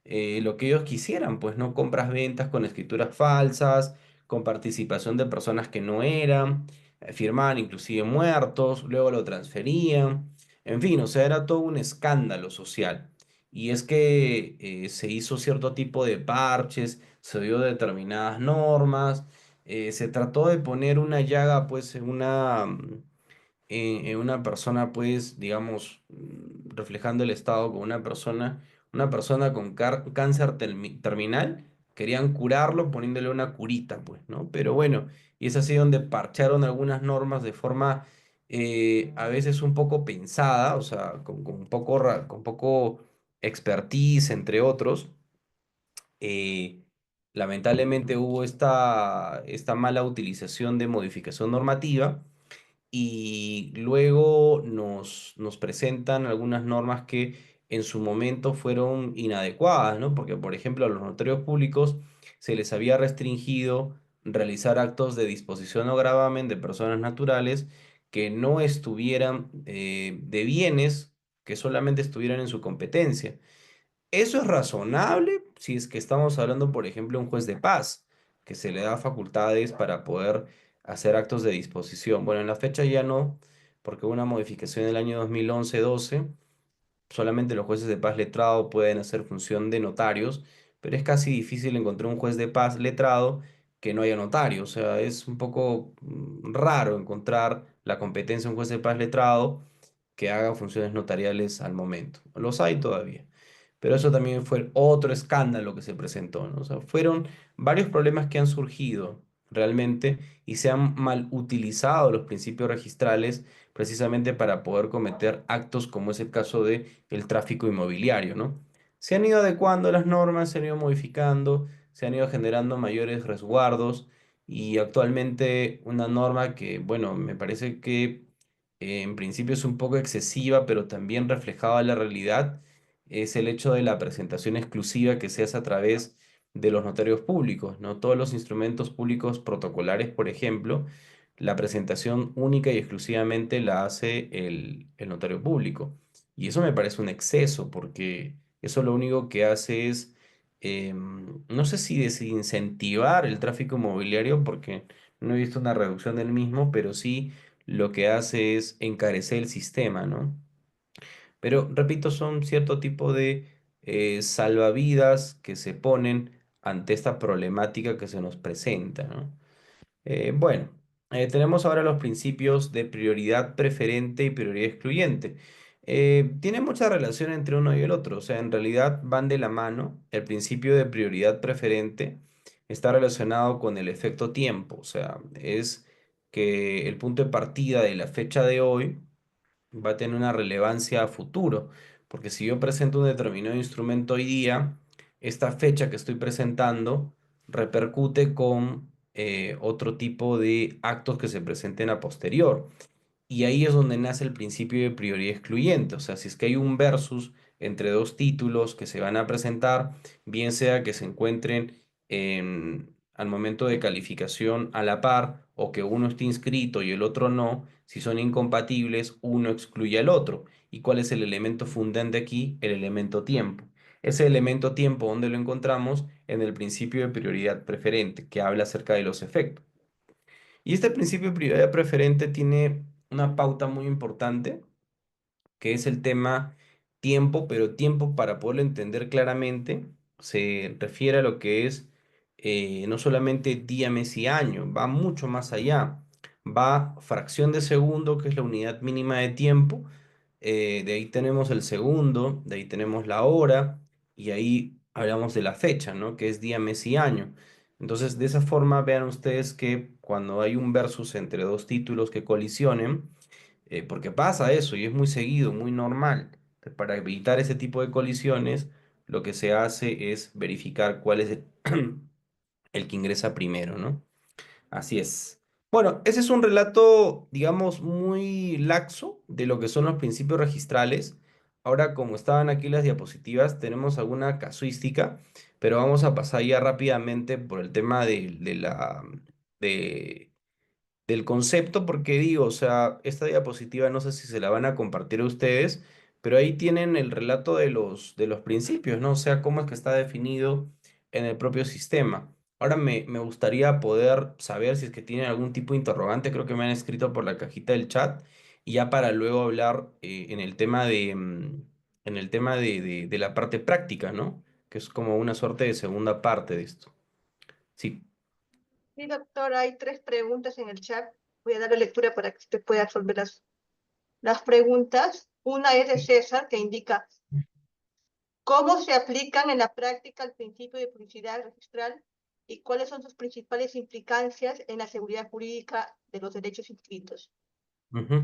lo que ellos quisieran, pues no compras, ventas con escrituras falsas, con participación de personas que no eran, firmaban inclusive muertos, luego lo transferían, en fin, o sea, era todo un escándalo social. Y es que se hizo cierto tipo de parches, se dio determinadas normas, se trató de poner una llaga pues en una persona pues digamos reflejando el estado con una persona, una persona con cáncer terminal, querían curarlo poniéndole una curita, pues, ¿no? Pero bueno, y es así donde parcharon algunas normas de forma a veces un poco pensada, o sea, con poco expertise, entre otros. Lamentablemente hubo esta mala utilización de modificación normativa y luego nos presentan algunas normas que en su momento fueron inadecuadas, ¿no? Porque, por ejemplo, a los notarios públicos se les había restringido realizar actos de disposición o gravamen de personas naturales que no estuvieran de bienes que solamente estuvieran en su competencia. Eso es razonable si es que estamos hablando, por ejemplo, de un juez de paz, que se le da facultades para poder hacer actos de disposición. Bueno, en la fecha ya no, porque hubo una modificación en el año 2011-12. Solamente los jueces de paz letrado pueden hacer función de notarios, pero es casi difícil encontrar un juez de paz letrado que no haya notario. O sea, es un poco raro encontrar la competencia de un juez de paz letrado que haga funciones notariales al momento. Los hay todavía. Pero eso también fue otro escándalo que se presentó, ¿no? O sea, fueron varios problemas que han surgido realmente y se han mal utilizado los principios registrales precisamente para poder cometer actos como es el caso de el tráfico inmobiliario, ¿no? Se han ido adecuando las normas, se han ido modificando, se han ido generando mayores resguardos y actualmente una norma que, bueno, me parece que en principio es un poco excesiva, pero también reflejaba la realidad, es el hecho de la presentación exclusiva que se hace a través de los notarios públicos, ¿no? Todos los instrumentos públicos protocolares, por ejemplo, la presentación única y exclusivamente la hace el notario público. Y eso me parece un exceso, porque eso lo único que hace es, no sé si desincentivar el tráfico inmobiliario, porque no he visto una reducción del mismo, pero sí lo que hace es encarecer el sistema, ¿no? Pero, repito, son cierto tipo de salvavidas que se ponen ante esta problemática que se nos presenta, ¿no? Bueno, tenemos ahora los principios de prioridad preferente y prioridad excluyente. Tiene mucha relación entre uno y el otro, o sea, en realidad van de la mano. El principio de prioridad preferente está relacionado con el efecto tiempo, o sea, es que el punto de partida de la fecha de hoy va a tener una relevancia a futuro, porque si yo presento un determinado instrumento hoy día, esta fecha que estoy presentando repercute con otro tipo de actos que se presenten a posterior. Y ahí es donde nace el principio de prioridad excluyente. O sea, si es que hay un versus entre dos títulos que se van a presentar, bien sea que se encuentren al momento de calificación a la par o que uno esté inscrito y el otro no, si son incompatibles, uno excluye al otro. ¿Y cuál es el elemento fundante aquí? El elemento tiempo. Ese elemento tiempo, ¿dónde lo encontramos? En el principio de prioridad preferente, que habla acerca de los efectos. Y este principio de prioridad preferente tiene una pauta muy importante, que es el tema tiempo, pero tiempo para poderlo entender claramente se refiere a lo que es no solamente día, mes y año, va mucho más allá. Va fracción de segundo, que es la unidad mínima de tiempo, de ahí tenemos el segundo, de ahí tenemos la hora y ahí hablamos de la fecha, ¿no? Que es día, mes y año. Entonces, de esa forma, vean ustedes que cuando hay un versus entre dos títulos que colisionen, porque pasa eso y es muy seguido, muy normal. Entonces, para evitar ese tipo de colisiones, lo que se hace es verificar cuál es el que ingresa primero, ¿no? Así es. Bueno, ese es un relato, digamos, muy laxo de lo que son los principios registrales. Ahora, como estaban aquí las diapositivas, tenemos alguna casuística, pero vamos a pasar ya rápidamente por el tema de, del concepto, porque digo, o sea, esta diapositiva no sé si se la van a compartir a ustedes, pero ahí tienen el relato de los principios, ¿no? O sea, cómo es que está definido en el propio sistema. Ahora me gustaría poder saber si es que tienen algún tipo de interrogante, creo que me han escrito por la cajita del chat, y ya para luego hablar en el tema en el tema de la parte práctica, ¿no? Que es como una suerte de segunda parte de esto. Sí. Sí, doctor, hay tres preguntas en el chat. Voy a darle lectura para que usted pueda resolver las preguntas. Una es de César, que indica, ¿Cómo se aplican en la práctica el principio de publicidad registral y cuáles son sus principales implicancias en la seguridad jurídica de los derechos inscritos? Ujú.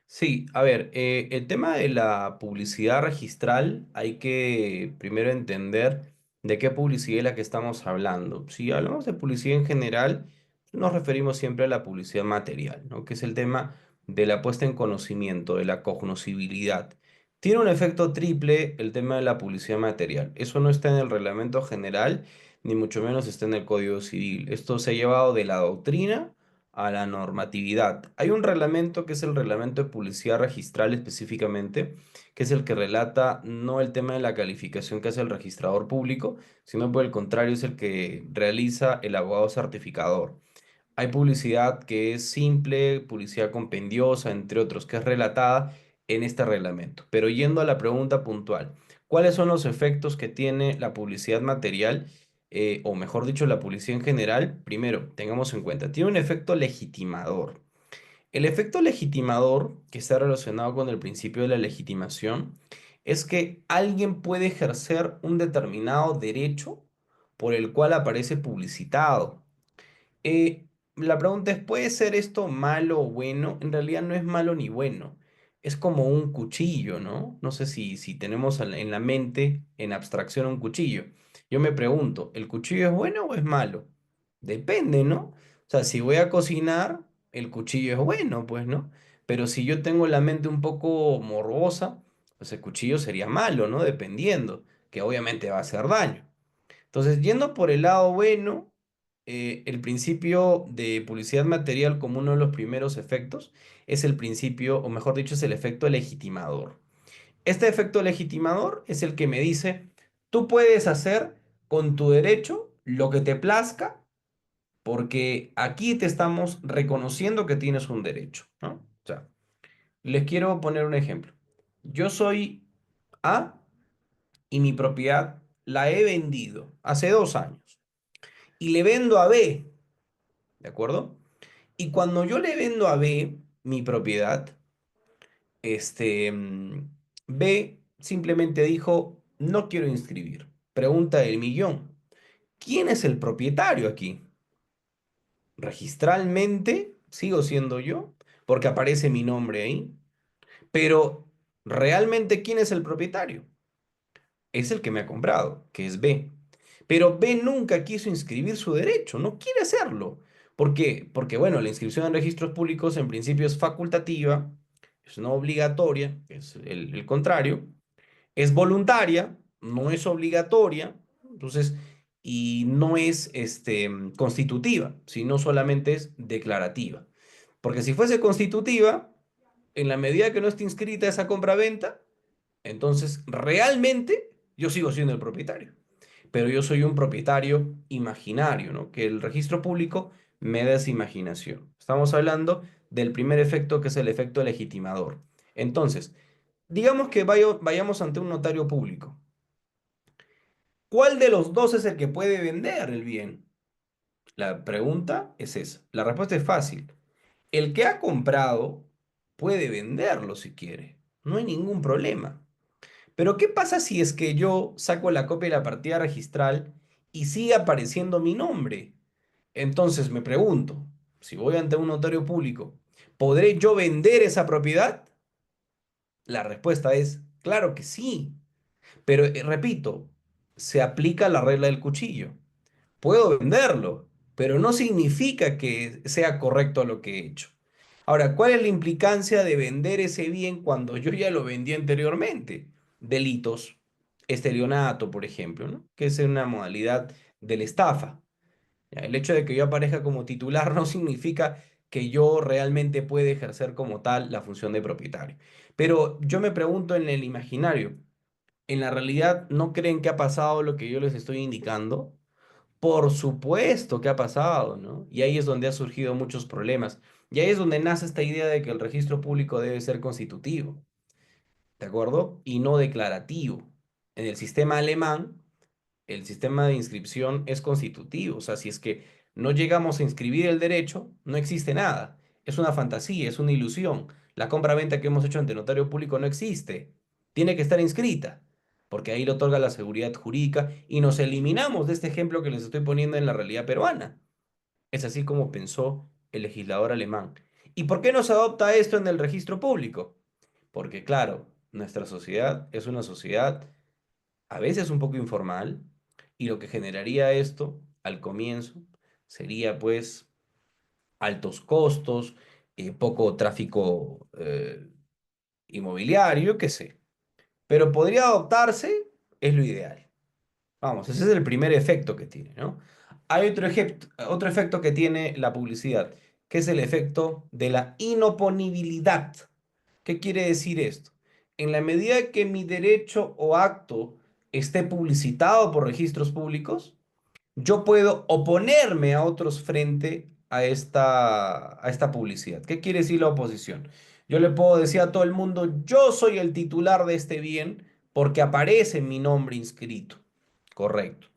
Sí, a ver, el tema de la publicidad registral hay que primero entender de qué publicidad es la que estamos hablando. Si hablamos de publicidad en general, nos referimos siempre a la publicidad material, ¿no? Que es el tema de la puesta en conocimiento, de la cognoscibilidad. Tiene un efecto triple el tema de la publicidad material. Eso no está en el reglamento general, ni mucho menos está en el Código Civil. Esto se ha llevado de la doctrina a la normatividad. Hay un reglamento que es el reglamento de publicidad registral específicamente, que es el que relata no el tema de la calificación que hace el registrador público, sino por el contrario es el que realiza el abogado certificador. Hay publicidad que es simple, publicidad compendiosa, entre otros, que es relatada en este reglamento. Pero yendo a la pregunta puntual, ¿cuáles son los efectos que tiene la publicidad material? O mejor dicho, la publicidad en general. Primero, tengamos en cuenta, tiene un efecto legitimador. El efecto legitimador, que está relacionado con el principio de la legitimación, es que alguien puede ejercer un determinado derecho por el cual aparece publicitado. Eh, la pregunta es, ¿puede ser esto malo o bueno? En realidad no es malo ni bueno. Es como un cuchillo, ¿no? No sé si tenemos en la mente, en abstracción, un cuchillo. Yo me pregunto, ¿el cuchillo es bueno o es malo? Depende, ¿no? O sea, si voy a cocinar, el cuchillo es bueno, pues, ¿no? Pero si yo tengo la mente un poco morbosa, pues el cuchillo sería malo, ¿no? Dependiendo, que obviamente va a hacer daño. Entonces, yendo por el lado bueno, el principio de publicidad material como uno de los primeros efectos es el principio, o mejor dicho, es el efecto legitimador. Este efecto legitimador es el que me dice, tú puedes hacer con tu derecho lo que te plazca, porque aquí te estamos reconociendo que tienes un derecho, ¿no? O sea, les quiero poner un ejemplo. Yo soy A y mi propiedad la he vendido hace 2 años y le vendo a B, ¿de acuerdo? Y cuando yo le vendo a B mi propiedad, B simplemente dijo, no quiero inscribir. Pregunta del millón. ¿Quién es el propietario aquí? Registralmente sigo siendo yo, porque aparece mi nombre ahí, pero realmente ¿quién es el propietario? Es el que me ha comprado, que es B. Pero B nunca quiso inscribir su derecho, no quiere hacerlo. ¿Por qué? Porque, bueno, la inscripción en registros públicos en principio es facultativa, es no obligatoria, es el contrario, es voluntaria, no es obligatoria, entonces, y no es constitutiva, sino solamente es declarativa. Porque si fuese constitutiva, en la medida que no esté inscrita esa compraventa, entonces realmente yo sigo siendo el propietario, pero yo soy un propietario imaginario, ¿no? Que el registro público me da esa imaginación. Estamos hablando del primer efecto que es el efecto legitimador. Entonces, digamos que vayamos ante un notario público. ¿Cuál de los dos es el que puede vender el bien? La pregunta es esa. La respuesta es fácil. El que ha comprado puede venderlo si quiere. No hay ningún problema. Pero ¿qué pasa si es que yo saco la copia de la partida registral y sigue apareciendo mi nombre? Entonces me pregunto, si voy ante un notario público, ¿podré yo vender esa propiedad? La respuesta es, claro que sí. Pero repito, se aplica la regla del cuchillo. Puedo venderlo, pero no significa que sea correcto lo que he hecho. Ahora, ¿cuál es la implicancia de vender ese bien cuando yo ya lo vendí anteriormente? Delitos, estelionato, por ejemplo, ¿no? Que es una modalidad de la estafa. Ya, el hecho de que yo aparezca como titular no significa que yo realmente pueda ejercer como tal la función de propietario. Pero yo me pregunto en el imaginario, ¿en la realidad no creen que ha pasado lo que yo les estoy indicando? Por supuesto que ha pasado, ¿no? Y ahí es donde ha surgido muchos problemas. Y ahí es donde nace esta idea de que el registro público debe ser constitutivo, ¿de acuerdo? Y no declarativo. En el sistema alemán, el sistema de inscripción es constitutivo. O sea, si es que no llegamos a inscribir el derecho, no existe nada. Es una fantasía, es una ilusión. La compra-venta que hemos hecho ante notario público no existe. Tiene que estar inscrita. porque ahí le otorga la seguridad jurídica y nos eliminamos de este ejemplo que les estoy poniendo en la realidad peruana. Es así como pensó el legislador alemán. ¿Y por qué no se adopta esto en el registro público? Porque claro, nuestra sociedad es una sociedad a veces un poco informal y lo que generaría esto al comienzo sería pues altos costos, poco tráfico inmobiliario, qué sé. Pero podría adoptarse, es lo ideal. Vamos, ese es el primer efecto que tiene, ¿no? Hay otro efecto que tiene la publicidad, que es el efecto de la inoponibilidad. ¿Qué quiere decir esto? En la medida que mi derecho o acto esté publicitado por registros públicos, yo puedo oponerme a otros frente a esta publicidad. ¿Qué quiere decir la oposición? Yo le puedo decir a todo el mundo, yo soy el titular de este bien porque aparece mi nombre inscrito. Correcto.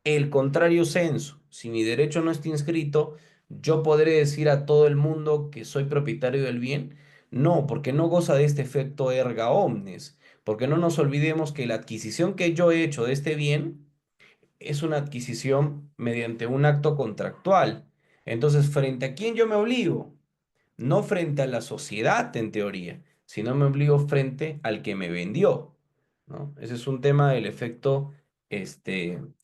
El contrario censo, si mi derecho no está inscrito, yo podré decir a todo el mundo que soy propietario del bien. No, porque no goza de este efecto erga omnes, porque no nos olvidemos que la adquisición que yo he hecho de este bien es una adquisición mediante un acto contractual. Entonces, ¿frente a quién yo me obligo? No frente a la sociedad, en teoría, sino me obligo frente al que me vendió, ¿no? Ese es un tema del efecto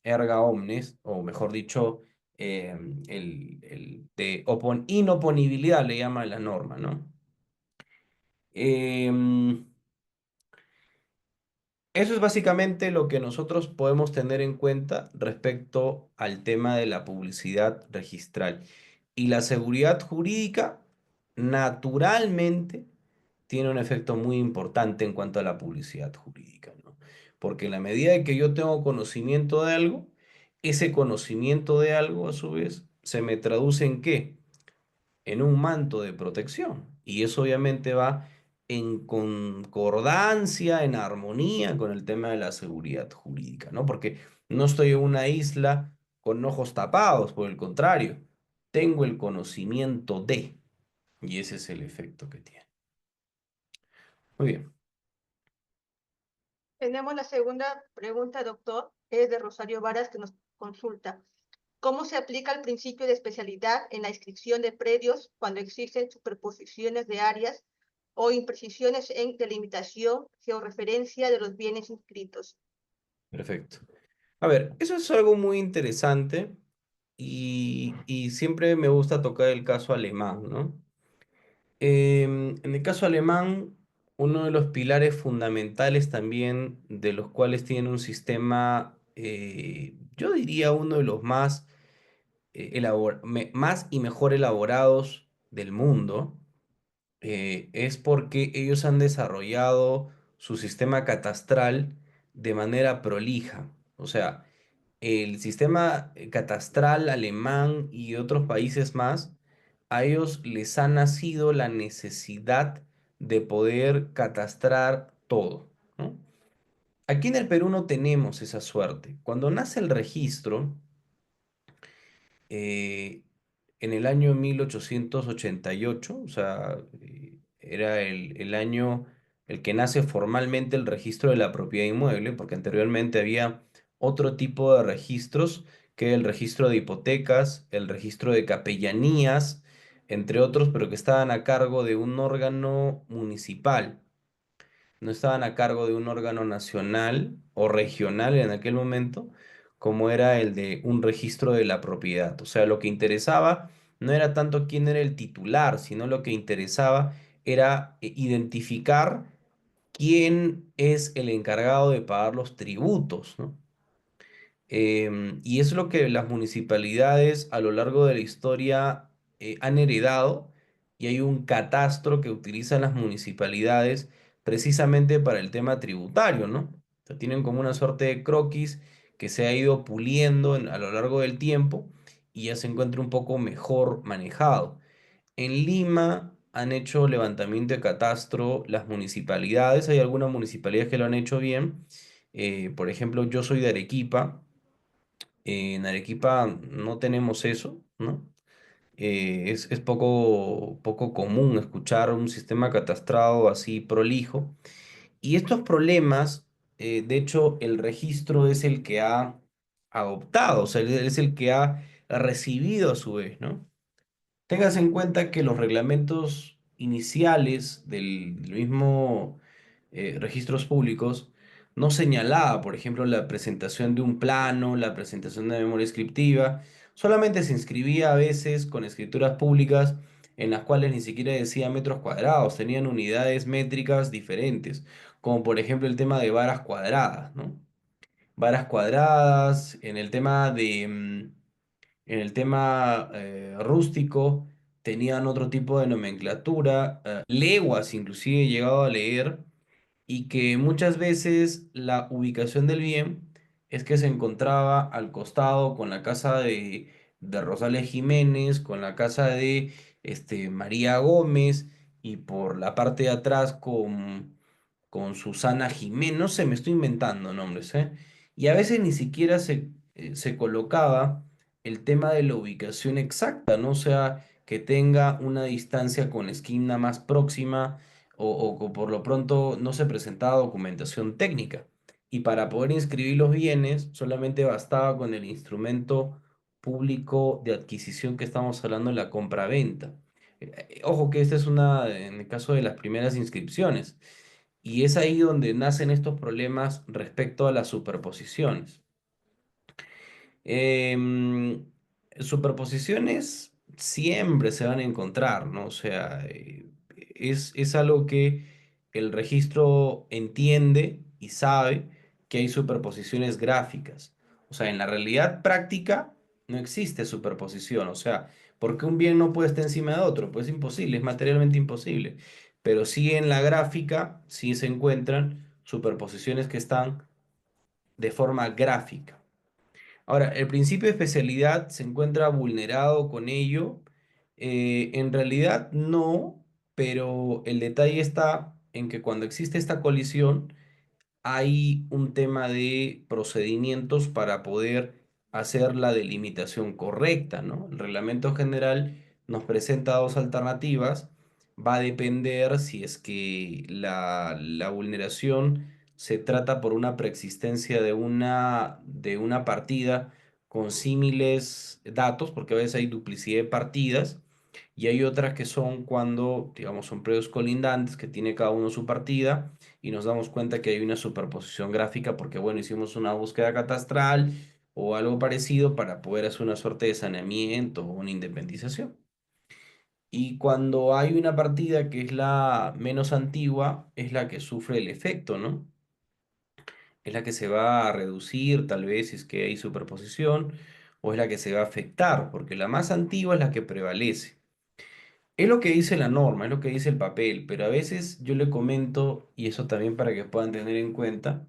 erga omnes, o mejor dicho, el de inoponibilidad le llama la norma, ¿no? Em, Eso es básicamente lo que nosotros podemos tener en cuenta respecto al tema de la publicidad registral. Y la seguridad jurídica, naturalmente, tiene un efecto muy importante en cuanto a la publicidad jurídica, ¿no? Porque en la medida de que yo tengo conocimiento de algo, ese conocimiento de algo, a su vez, se me traduce en ¿qué? En un manto de protección. Y eso obviamente va en concordancia, en armonía con el tema de la seguridad jurídica, ¿no? Porque no estoy en una isla con ojos tapados, por el contrario, tengo el conocimiento de, y ese es el efecto que tiene. Muy bien, Tenemos la segunda pregunta, doctor, es de Rosario Varas, que nos consulta. ¿Cómo se aplica el principio de especialidad en la inscripción de predios cuando existen superposiciones de áreas o imprecisiones en delimitación, georreferencia de los bienes inscritos? perfecto. A ver, eso es algo muy interesante y siempre me gusta tocar el caso alemán, ¿no? En el caso alemán, uno de los pilares fundamentales también de los cuales tienen un sistema, yo diría uno de los más, más y mejor elaborados del mundo, es porque ellos han desarrollado su sistema catastral de manera prolija. O sea, el sistema catastral alemán y otros países más, a ellos les ha nacido la necesidad de poder catastrar todo, ¿no? Aquí en el Perú no tenemos esa suerte. Cuando nace el registro, eh, en el año 1888, o sea, era el año el que nace formalmente el registro de la propiedad inmueble, porque anteriormente había otro tipo de registros, que el registro de hipotecas, el registro de capellanías, entre otros, pero que estaban a cargo de un órgano municipal, no estaban a cargo de un órgano nacional o regional en aquel momento, como era el de un registro de la propiedad. O sea, lo que interesaba no era tanto quién era el titular, sino lo que interesaba era identificar quién es el encargado de pagar los tributos, ¿no? Y es lo que las municipalidades a lo largo de la historia han heredado y hay un catastro que utilizan las municipalidades precisamente para el tema tributario, ¿no? O sea, tienen como una suerte de croquis que se ha ido puliendo a lo largo del tiempo y ya se encuentra un poco mejor manejado. En Lima han hecho levantamiento de catastro las municipalidades, hay algunas municipalidades que lo han hecho bien. Por ejemplo, yo soy de Arequipa. En Arequipa no tenemos eso, ¿no? Es poco común escuchar un sistema catastrado así prolijo. Y estos problemas de hecho, el registro es el que ha adoptado, o sea, él es el que ha recibido a su vez, ¿no? Tengas en cuenta que los reglamentos iniciales del mismo registros públicos no señalaba, por ejemplo, la presentación de un plano, la presentación de memoria descriptiva, solamente se inscribía a veces con escrituras públicas en las cuales ni siquiera decía metros cuadrados, tenían unidades métricas diferentes, como por ejemplo el tema de varas cuadradas, ¿no? Varas cuadradas, en el tema rústico tenían otro tipo de nomenclatura, leguas inclusive he llegado a leer, y que muchas veces la ubicación del bien es que se encontraba al costado con la casa de Rosales Jiménez, con la casa de María Gómez, y por la parte de atrás con Susana Jiménez, no sé, me estoy inventando nombres, ¿eh? Y a veces ni siquiera se colocaba el tema de la ubicación exacta, ¿no? O sea, que tenga una distancia con la esquina más próxima o por lo pronto no se presentaba documentación técnica. Y para poder inscribir los bienes solamente bastaba con el instrumento público de adquisición que estamos hablando en la compra-venta. Ojo que esta es una, en el caso de las primeras inscripciones. Y es ahí donde nacen estos problemas respecto a las superposiciones. Em, Superposiciones siempre se van a encontrar, ¿no? O sea, es algo que el registro entiende y sabe que hay superposiciones gráficas. O sea, en la realidad práctica no existe superposición. O sea, ¿por qué un bien no puede estar encima de otro? Pues es imposible, es materialmente imposible. Pero sí en la gráfica, sí se encuentran superposiciones que están de forma gráfica. Ahora, el principio de especialidad se encuentra vulnerado con ello. En realidad no, pero el detalle está en que cuando existe esta colisión, hay un tema de procedimientos para poder hacer la delimitación correcta, ¿no? El reglamento general nos presenta dos alternativas. Va a depender si es que la vulneración se trata por una preexistencia de una partida con símiles datos, porque a veces hay duplicidad de partidas, y hay otras que son cuando, digamos, son predios colindantes que tiene cada uno su partida y nos damos cuenta que hay una superposición gráfica porque, bueno, hicimos una búsqueda catastral o algo parecido para poder hacer una suerte de saneamiento o una independización. Y cuando hay una partida que es la menos antigua, es la que sufre el efecto, ¿no? Es la que se va a reducir, tal vez, si es que hay superposición, o es la que se va a afectar, porque la más antigua es la que prevalece. Es lo que dice la norma, es lo que dice el papel, pero a veces yo le comento, y eso también para que puedan tener en cuenta,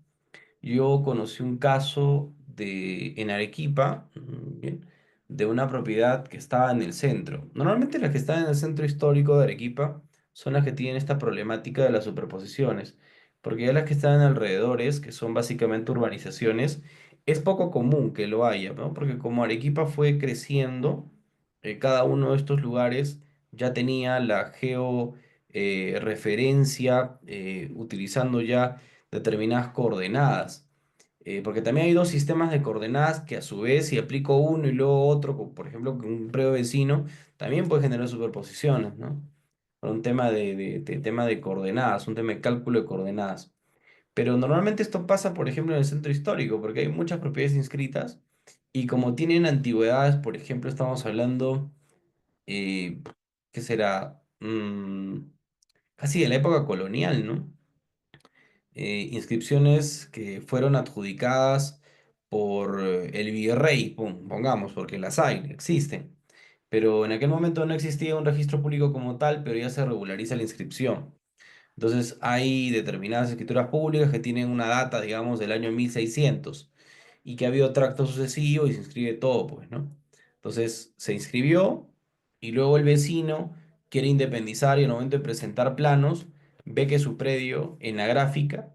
yo conocí un caso en Arequipa, bien, de una propiedad que estaba en el centro. Normalmente las que están en el centro histórico de Arequipa son las que tienen esta problemática de las superposiciones, porque ya las que están en alrededores, que son básicamente urbanizaciones, es poco común que lo haya, ¿no? Porque como Arequipa fue creciendo, cada uno de estos lugares ya tenía la georreferencia utilizando ya determinadas coordenadas. Porque también hay dos sistemas de coordenadas que a su vez si aplico uno y luego otro, por ejemplo con un predio vecino, también puede generar superposiciones, ¿no? Por un tema de tema de coordenadas, un tema de cálculo de coordenadas. Pero normalmente esto pasa, por ejemplo, en el centro histórico, porque hay muchas propiedades inscritas y como tienen antigüedades, por ejemplo, estamos hablando, eh, ¿qué será? Casi de la época colonial, ¿no? Inscripciones que fueron adjudicadas por el virrey, pongamos, porque las hay, existen. Pero en aquel momento no existía un registro público como tal, pero ya se regulariza la inscripción. Entonces hay determinadas escrituras públicas que tienen una data, digamos, del año 1600 y que ha habido tracto sucesivo y se inscribe todo, pues, ¿no? Entonces se inscribió y luego el vecino quiere independizar y al momento de presentar planos ve que su predio en la gráfica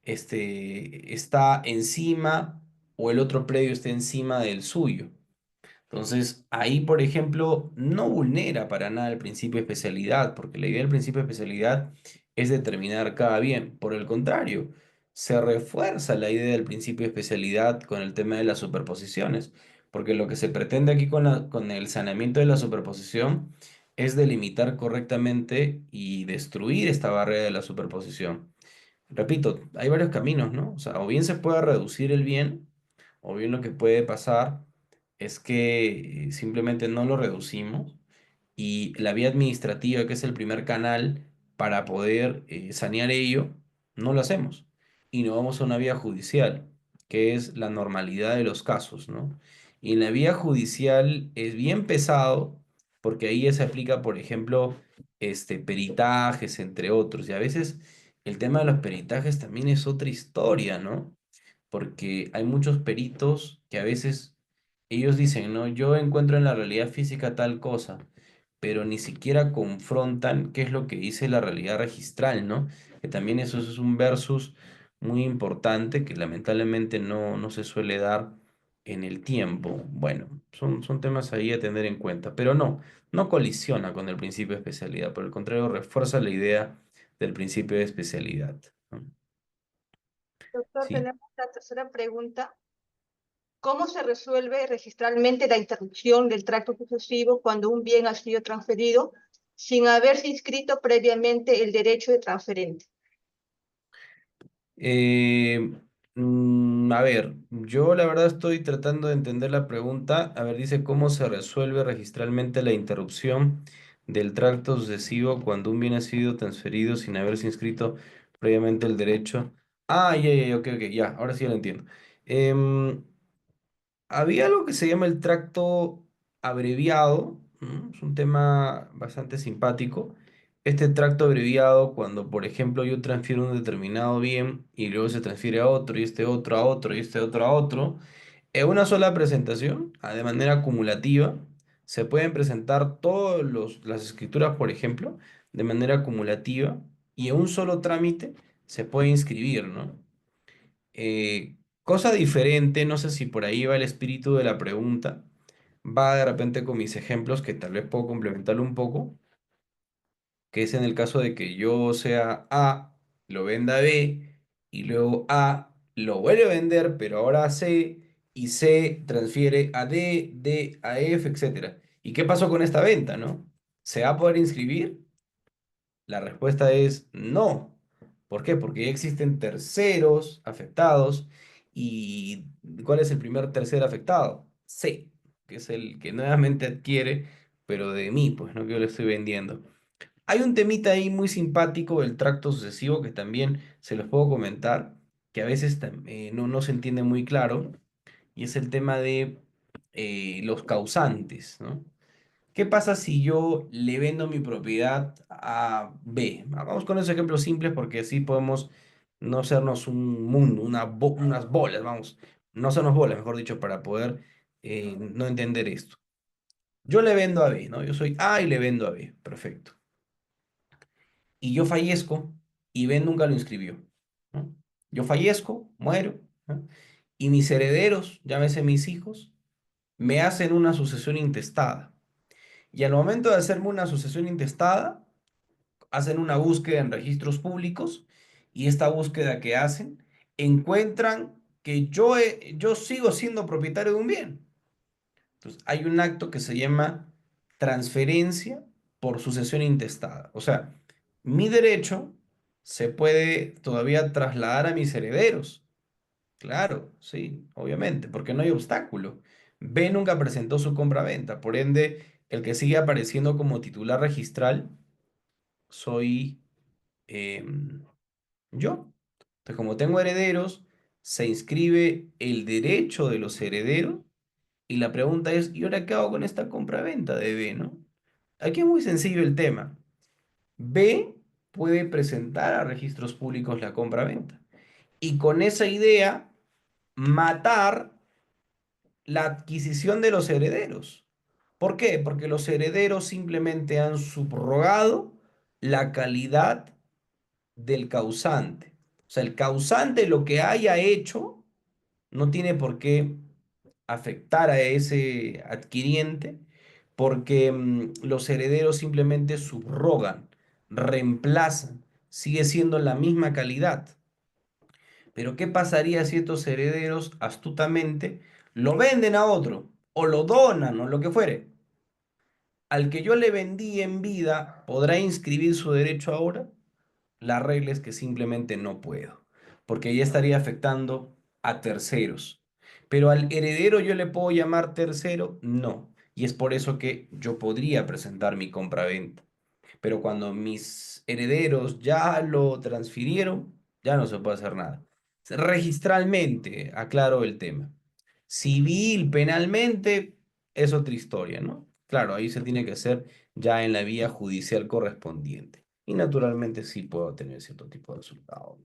está encima o el otro predio está encima del suyo. Entonces, ahí, por ejemplo, no vulnera para nada el principio de especialidad, porque la idea del principio de especialidad es determinar cada bien. Por el contrario, se refuerza la idea del principio de especialidad con el tema de las superposiciones, porque lo que se pretende aquí con el saneamiento de la superposición es delimitar correctamente y destruir esta barrera de la superposición. Repito, hay varios caminos, ¿no? O sea, o bien se puede reducir el bien, o bien lo que puede pasar es que simplemente no lo reducimos y la vía administrativa, que es el primer canal para poder sanear ello, no lo hacemos. Y nos vamos a una vía judicial, que es la normalidad de los casos, ¿no? Y en la vía judicial es bien pesado, porque ahí ya se aplica, por ejemplo, peritajes, entre otros. Y a veces el tema de los peritajes también es otra historia, ¿no? Porque hay muchos peritos que a veces ellos dicen, no, yo encuentro en la realidad física tal cosa, pero ni siquiera confrontan qué es lo que dice la realidad registral, ¿no? Que también eso es un versus muy importante que lamentablemente no se suele dar en el tiempo. Bueno, son temas ahí a tener en cuenta, pero no colisiona con el principio de especialidad, por el contrario, refuerza la idea del principio de especialidad, ¿no? Doctor, ¿Sí? tenemos la tercera pregunta. ¿Cómo se resuelve registralmente la interrupción del tracto sucesivo cuando un bien ha sido transferido sin haberse inscrito previamente el derecho de transferente? Eh, a ver, yo la verdad estoy tratando de entender la pregunta. A ver, dice cómo se resuelve registralmente la interrupción del tracto sucesivo cuando un bien ha sido transferido sin haberse inscrito previamente el derecho. Ah, ya, ok, ya, ahora sí lo entiendo. Em, Había algo que se llama el tracto abreviado, ¿no? Es un tema bastante simpático. Este tracto abreviado, cuando por ejemplo yo transfiero un determinado bien y luego se transfiere a otro y este otro a otro y este otro a otro, en una sola presentación, de manera acumulativa, se pueden presentar todas las escrituras, por ejemplo, de manera acumulativa y en un solo trámite se puede inscribir, ¿no? Cosa diferente, no sé si por ahí va el espíritu de la pregunta, va de repente con mis ejemplos que tal vez puedo complementarlo un poco, que es en el caso de que yo sea A, lo venda a B, y luego A lo vuelve a vender, pero ahora a C, y C transfiere a D, D a F, etcétera. ¿Y qué pasó con esta venta, no? ¿Se va a poder inscribir? La respuesta es no. ¿Por qué? Porque ya existen terceros afectados. ¿Y cuál es el primer tercer afectado? C, que es el que nuevamente adquiere, pero de mí, pues no que yo le estoy vendiendo. Hay un temita ahí muy simpático del tracto sucesivo que también se los puedo comentar, que a veces no se entiende muy claro, y es el tema de los causantes, ¿no? ¿Qué pasa si yo le vendo mi propiedad a B? Vamos con esos ejemplos simples porque así podemos no hacernos un mundo, unas bolas, vamos, no hacernos bolas, mejor dicho, para poder no entender esto. Yo le vendo a B, ¿no? Yo soy A y le vendo a B, perfecto. Y yo fallezco y B nunca lo inscribió, ¿no? Yo fallezco, muero, ¿no? Y mis herederos, llámese mis hijos, me hacen una sucesión intestada. Y al momento de hacerme una sucesión intestada, hacen una búsqueda en registros públicos y esta búsqueda que hacen encuentran que yo sigo siendo propietario de un bien. Entonces, hay un acto que se llama transferencia por sucesión intestada. O sea, mi derecho se puede todavía trasladar a mis herederos. Claro, sí, obviamente, porque no hay obstáculo. B nunca presentó su compra-venta, por ende, el que sigue apareciendo como titular registral soy em, yo. Entonces, como tengo herederos, se inscribe el derecho de los herederos y la pregunta es, ¿y ahora qué hago con esta compraventa de B, no? Aquí es muy sencillo el tema. B puede presentar a registros públicos la compraventa y con esa idea matar la adquisición de los herederos. ¿Por qué? Porque los herederos simplemente han subrogado la calidad del causante. O sea, el causante lo que haya hecho no tiene por qué afectar a ese adquiriente porque los herederos simplemente subrogan, reemplazan, sigue siendo la misma calidad. Pero ¿qué pasaría si estos herederos astutamente lo venden a otro o lo donan o lo que fuere? Al que yo le vendí en vida, ¿podrá inscribir su derecho ahora? La regla es que simplemente no puedo, porque ya estaría afectando a terceros. Pero al heredero yo le puedo llamar tercero, no. Y es por eso que yo podría presentar mi compraventa. Pero cuando mis herederos ya lo transfirieron, ya no se puede hacer nada. Registralmente, aclaro el tema. Civil, penalmente, es otra historia, ¿no? Claro, ahí se tiene que hacer ya en la vía judicial correspondiente. Y naturalmente sí puedo tener cierto tipo de resultado.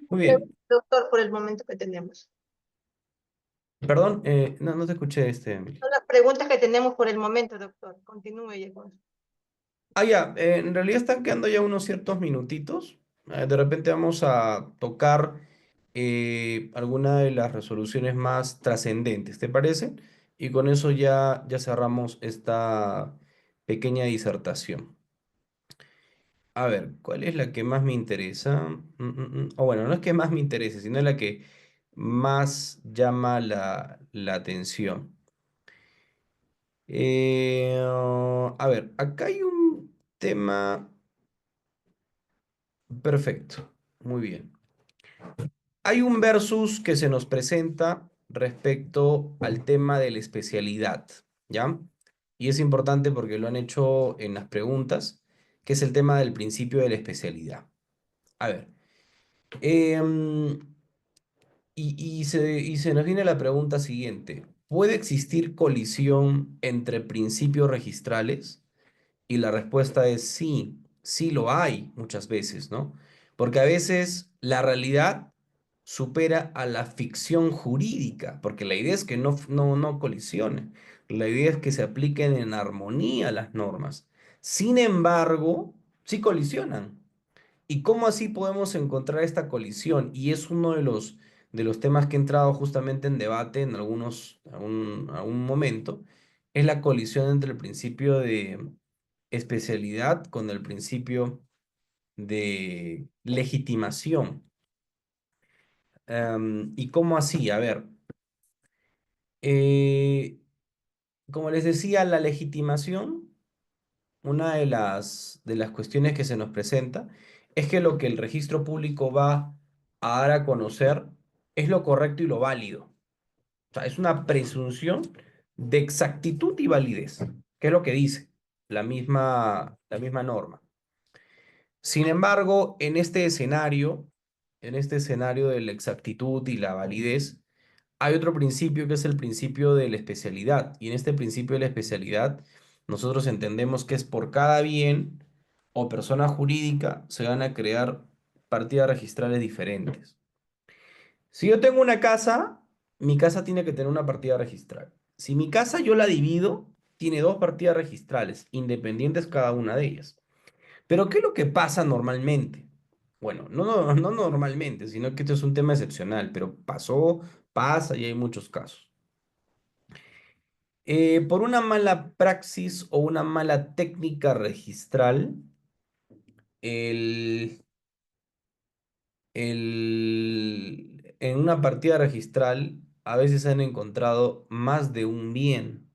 Muy bien. Doctor, por el momento que tenemos. Perdón, no te escuché, Emily. Son las preguntas que tenemos por el momento, doctor. Continúe, Diego. Ah, ya, en realidad están quedando ya unos ciertos minutitos. De repente vamos a tocar alguna de las resoluciones más trascendentes, ¿te parece? Y con eso ya cerramos esta pequeña disertación. A ver, ¿cuál es la que más me interesa? O bueno, no es que más me interese, sino la que más llama la atención. A ver, acá hay un tema perfecto. Muy bien. Hay un versus que se nos presenta respecto al tema de la especialidad, ¿ya? Y es importante porque lo han hecho en las preguntas, que es el tema del principio de la especialidad. A ver, em, y se nos viene la pregunta siguiente. ¿Puede existir colisión entre principios registrales? Y la respuesta es sí, sí lo hay muchas veces, ¿no? Porque a veces la realidad supera a la ficción jurídica, porque la idea es que no colisionen, la idea es que se apliquen en armonía las normas. Sin embargo, sí colisionan. ¿Y cómo así podemos encontrar esta colisión? Y es uno de los temas que he entrado justamente en debate en algún momento, es la colisión entre el principio de especialidad con el principio de legitimación. ¿Y cómo así? A ver, eh, como les decía, la legitimación, una de las cuestiones que se nos presenta es que lo que el registro público va a dar a conocer es lo correcto y lo válido. O sea, es una presunción de exactitud y validez, que es lo que dice la misma norma. Sin embargo, en este escenario de la exactitud y la validez, hay otro principio que es el principio de la especialidad. Y en este principio de la especialidad, nosotros entendemos que es por cada bien o persona jurídica se van a crear partidas registrales diferentes. Si yo tengo una casa, mi casa tiene que tener una partida registral. Si mi casa yo la divido, tiene dos partidas registrales, independientes cada una de ellas. Pero ¿qué es lo que pasa normalmente? Bueno, no normalmente, sino que esto es un tema excepcional, pero pasó, pasa y hay muchos casos. Por una mala praxis o una mala técnica registral, el, en una partida registral a veces se han encontrado más de un bien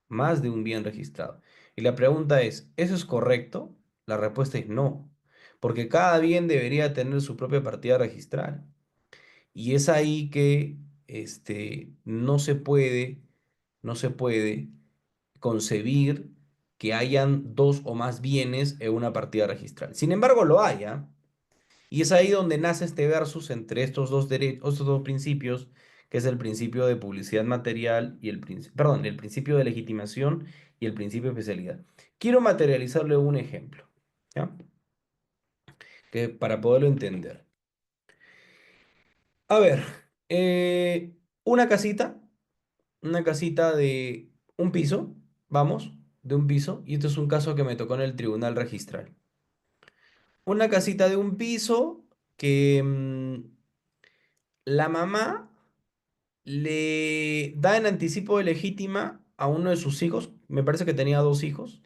registrado. Y la pregunta es, ¿eso es correcto? La respuesta es no, porque cada bien debería tener su propia partida registral. Y es ahí que no se puede concebir que hayan dos o más bienes en una partida registral. Sin embargo, lo hay, ¿ah? Y es ahí donde nace este versus entre estos dos principios, que es el principio de publicidad material y perdón, el principio de legitimación y el principio de especialidad. Quiero materializarle un ejemplo, ¿ya? Que para poderlo entender. A ver, eh, una casita, una casita de un piso, vamos, de un piso, y esto es un caso que me tocó en el tribunal registral. Una casita de un piso que la mamá le da en anticipo de legítima a uno de sus hijos, me parece que tenía dos hijos,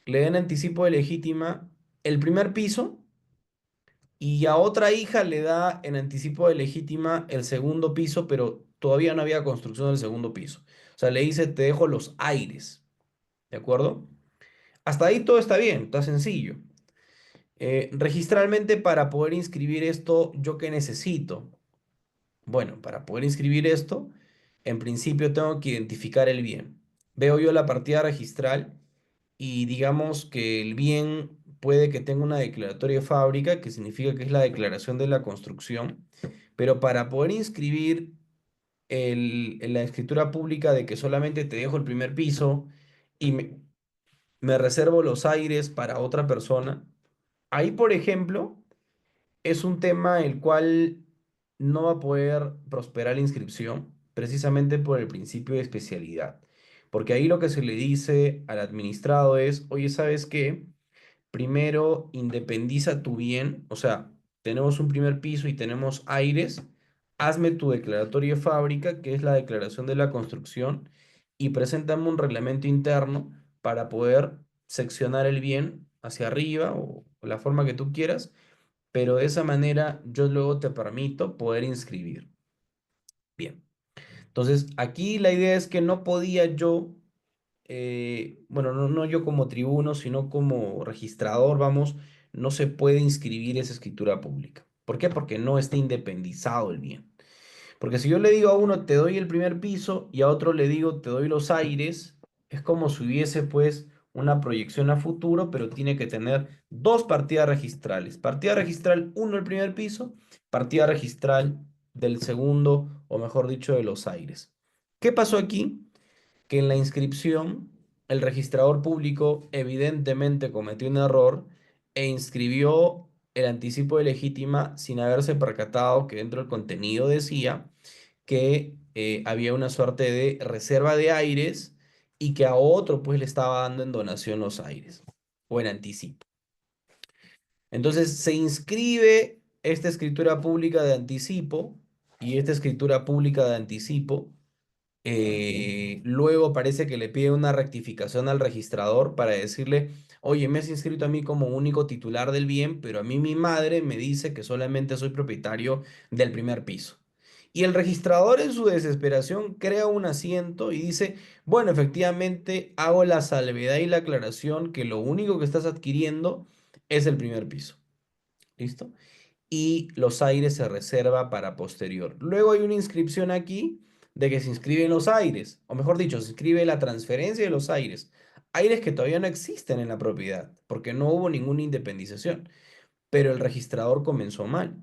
le da en anticipo de legítima el primer piso y a otra hija le da en anticipo de legítima el segundo piso, pero todavía no había construcción del segundo piso. O sea, le dice, te dejo los aires, ¿de acuerdo? Hasta ahí todo está bien, está sencillo. Registralmente para poder inscribir esto, ¿yo qué necesito? Bueno, para poder inscribir esto, en principio tengo que identificar el bien. Veo yo la partida registral y digamos que el bien puede que tenga una declaratoria de fábrica, que significa que es la declaración de la construcción, pero para poder inscribir en la escritura pública de que solamente te dejo el primer piso y me reservo los aires para otra persona, ahí, por ejemplo, es un tema el cual no va a poder prosperar la inscripción precisamente por el principio de especialidad. Porque ahí lo que se le dice al administrado es, oye, ¿sabes qué? Primero independiza tu bien, o sea, tenemos un primer piso y tenemos aires, hazme tu declaratoria de fábrica, que es la declaración de la construcción, y preséntame un reglamento interno para poder seccionar el bien hacia arriba o la forma que tú quieras, pero de esa manera yo luego te permito poder inscribir. Bien, entonces aquí la idea es que no podía yo, bueno, no yo como tribuno, sino como registrador, vamos, no se puede inscribir esa escritura pública. ¿Por qué? Porque no está independizado el bien. Porque si yo le digo a uno te doy el primer piso y a otro le digo te doy los aires, es como si hubiese pues una proyección a futuro, pero tiene que tener dos partidas registrales. Partida registral uno el primer piso, partida registral del segundo, o mejor dicho, de los aires. ¿Qué pasó aquí? Que en la inscripción el registrador público evidentemente cometió un error e inscribió el anticipo de legítima sin haberse percatado que dentro del contenido decía que había una suerte de reserva de aires y que a otro pues le estaba dando en donación los aires o en anticipo. Entonces se inscribe esta escritura pública de anticipo y esta escritura pública de anticipo luego parece que le pide una rectificación al registrador para decirle, oye, me has inscrito a mí como único titular del bien, pero a mí mi madre me dice que solamente soy propietario del primer piso. Y el registrador en su desesperación crea un asiento y dice, bueno, efectivamente hago la salvedad y la aclaración que lo único que estás adquiriendo es el primer piso. ¿Listo? Y los aires se reserva para posterior. Luego hay una inscripción aquí de que se inscriben los aires, o mejor dicho, se inscribe la transferencia de los aires. Aires que todavía no existen en la propiedad, porque no hubo ninguna independización, pero el registrador comenzó mal.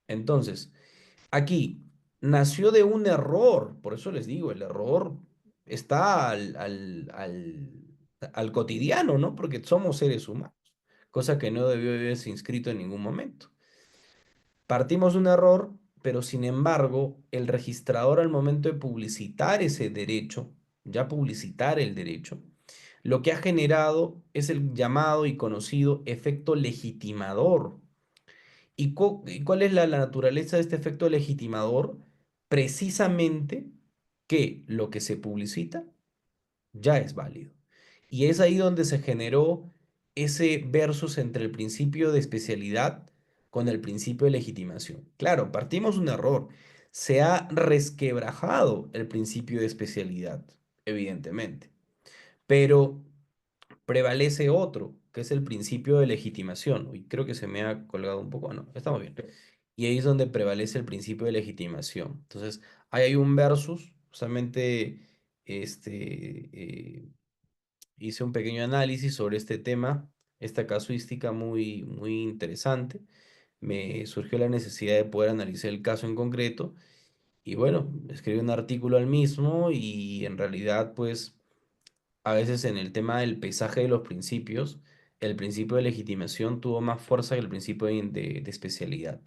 Entonces, aquí nació de un error, por eso les digo, el error está al cotidiano, ¿no? Porque somos seres humanos, cosa que no debió haberse inscrito en ningún momento. Partimos de un error, pero sin embargo, el registrador al momento de publicitar ese derecho, ya publicitar el derecho, lo que ha generado es el llamado y conocido efecto legitimador. ¿Y cuál es la naturaleza de este efecto legitimador? Precisamente que lo que se publicita ya es válido. Y es ahí donde se generó ese versus entre el principio de especialidad con el principio de legitimación. Claro, partimos de un error. Se ha resquebrajado el principio de especialidad, evidentemente, pero prevalece otro, que es el principio de legitimación. Uy, creo que se me ha colgado un poco. No, estamos bien. Y ahí es donde prevalece el principio de legitimación. Entonces, ahí hay un versus, justamente, hice un pequeño análisis sobre este tema, esta casuística muy interesante. Me surgió la necesidad de poder analizar el caso en concreto y bueno, escribí un artículo al mismo y en realidad pues a veces en el tema del pesaje de los principios, el principio de legitimación tuvo más fuerza que el principio de especialidad.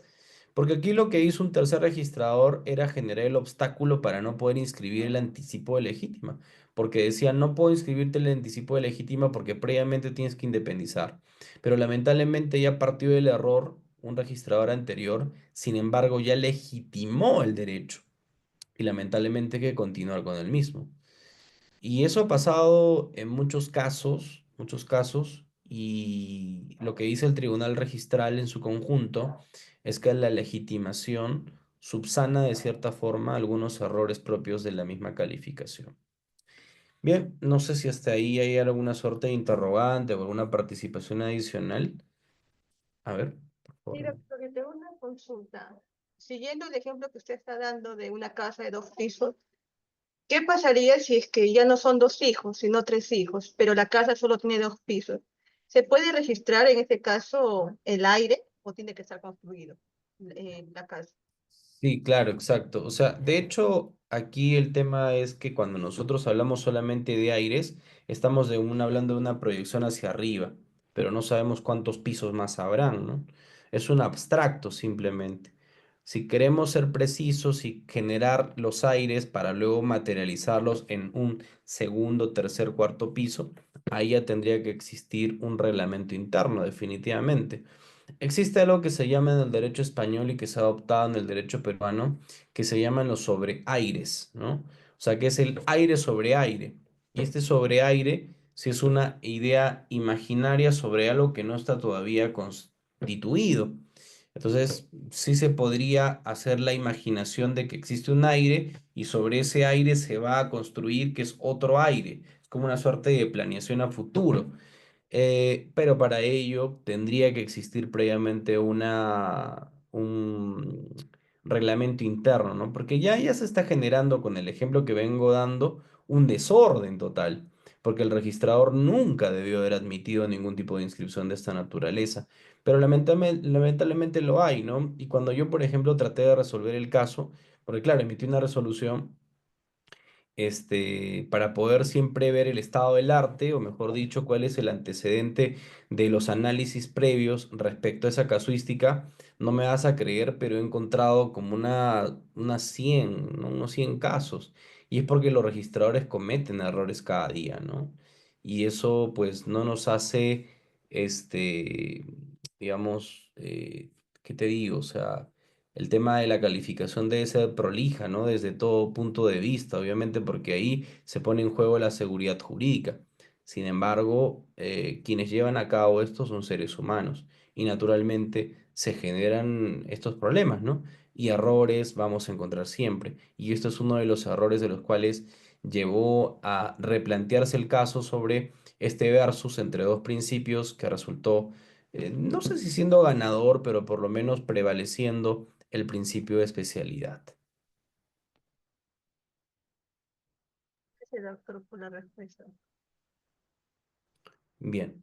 Porque aquí lo que hizo un tercer registrador era generar el obstáculo para no poder inscribir el anticipo de legítima. Porque decía, no puedo inscribirte el anticipo de legítima porque previamente tienes que independizar. Pero lamentablemente ya partió del error un registrador anterior, sin embargo ya legitimó el derecho. Y lamentablemente hay que continuar con el mismo. Y eso ha pasado en muchos casos, y lo que dice el tribunal registral en su conjunto es que la legitimación subsana de cierta forma algunos errores propios de la misma calificación. Bien, no sé si hasta ahí hay alguna suerte de interrogante o alguna participación adicional. A ver, por Sí, favor. doctor, yo tengo una consulta. Siguiendo el ejemplo que usted está dando de una casa de 2 pisos, ¿qué pasaría si es que ya no son 2 hijos, sino 3 hijos, pero la casa solo tiene 2 pisos? ¿Se puede registrar en este caso el aire o tiene que estar construido la casa? Sí, claro, exacto. O sea, de hecho, aquí el tema es que cuando nosotros hablamos solamente de aires, estamos hablando de una proyección hacia arriba, pero no sabemos cuántos pisos más habrán, ¿no? Es un abstracto simplemente. Si queremos ser precisos y generar los aires para luego materializarlos en un segundo, tercer, cuarto piso, ahí ya tendría que existir un reglamento interno, definitivamente. Existe algo que se llama en el derecho español y que se ha adoptado en el derecho peruano, que se llaman los sobreaires, ¿no? O sea, que es el aire sobre aire. Y este sobreaire, si es una idea imaginaria sobre algo que no está todavía constituido. Entonces, sí se podría hacer la imaginación de que existe un aire y sobre ese aire se va a construir que es otro aire. Es como una suerte de planeación a futuro. Pero para ello tendría que existir previamente un reglamento interno, ¿no? Porque ya se está generando, con el ejemplo que vengo dando, un desorden total, porque el registrador nunca debió haber admitido ningún tipo de inscripción de esta naturaleza, pero lamentablemente lo hay, ¿no? Y cuando yo, por ejemplo, traté de resolver el caso, porque claro, emití una resolución para poder siempre ver el estado del arte, o mejor dicho, cuál es el antecedente de los análisis previos respecto a esa casuística, no me vas a creer, pero he encontrado como unas 100, ¿no? Unos 100 casos. Y es porque los registradores cometen errores cada día, ¿no? Y eso pues no nos hace, digamos, ¿qué te digo? O sea, el tema de la calificación debe ser prolija, ¿no? Desde todo punto de vista, obviamente, porque ahí se pone en juego la seguridad jurídica. Sin embargo, quienes llevan a cabo esto son seres humanos y naturalmente se generan estos problemas, ¿no? Y errores vamos a encontrar siempre. Y esto es uno de los errores de los cuales llevó a replantearse el caso sobre este versus entre dos principios que resultó, no sé si siendo ganador, pero por lo menos prevaleciendo el principio de especialidad. Gracias, doctor, por la respuesta. Bien,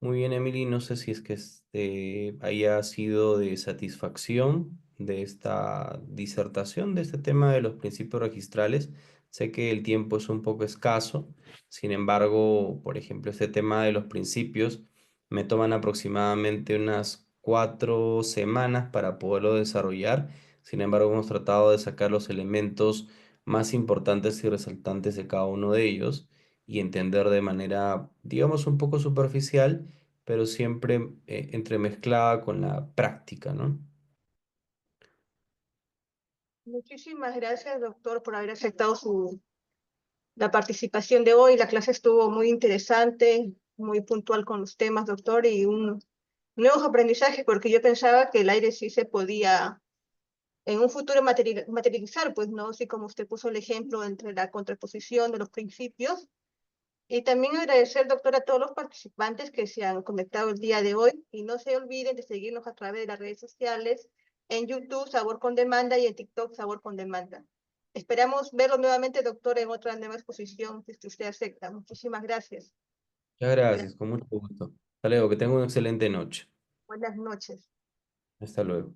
muy bien, Emily. No sé si es que haya sido de satisfacción de esta disertación, de este tema de los principios registrales. Sé que el tiempo es un poco escaso. Sin embargo, por ejemplo, este tema de los principios me toman aproximadamente unas 4 semanas para poderlo desarrollar. Sin embargo, hemos tratado de sacar los elementos más importantes y resaltantes de cada uno de ellos y entender de manera, digamos, un poco superficial, pero siempre entremezclada con la práctica, ¿no? Muchísimas gracias, doctor, por haber aceptado la participación de hoy. La clase estuvo muy interesante, muy puntual con los temas, doctor, y un nuevos aprendizajes, porque yo pensaba que el aire sí se podía en un futuro materializar, pues no, así como usted puso el ejemplo entre la contraposición de los principios. Y también agradecer, doctor, a todos los participantes que se han conectado el día de hoy. Y no se olviden de seguirnos a través de las redes sociales, en YouTube, Sabor con Demanda, y en TikTok, Sabor con Demanda. Esperamos verlo nuevamente, doctor, en otra nueva exposición, si usted acepta. Muchísimas gracias. Muchas Buenas, gracias, con mucho gusto. Hasta luego, que tenga una excelente noche. buenas noches. Hasta luego.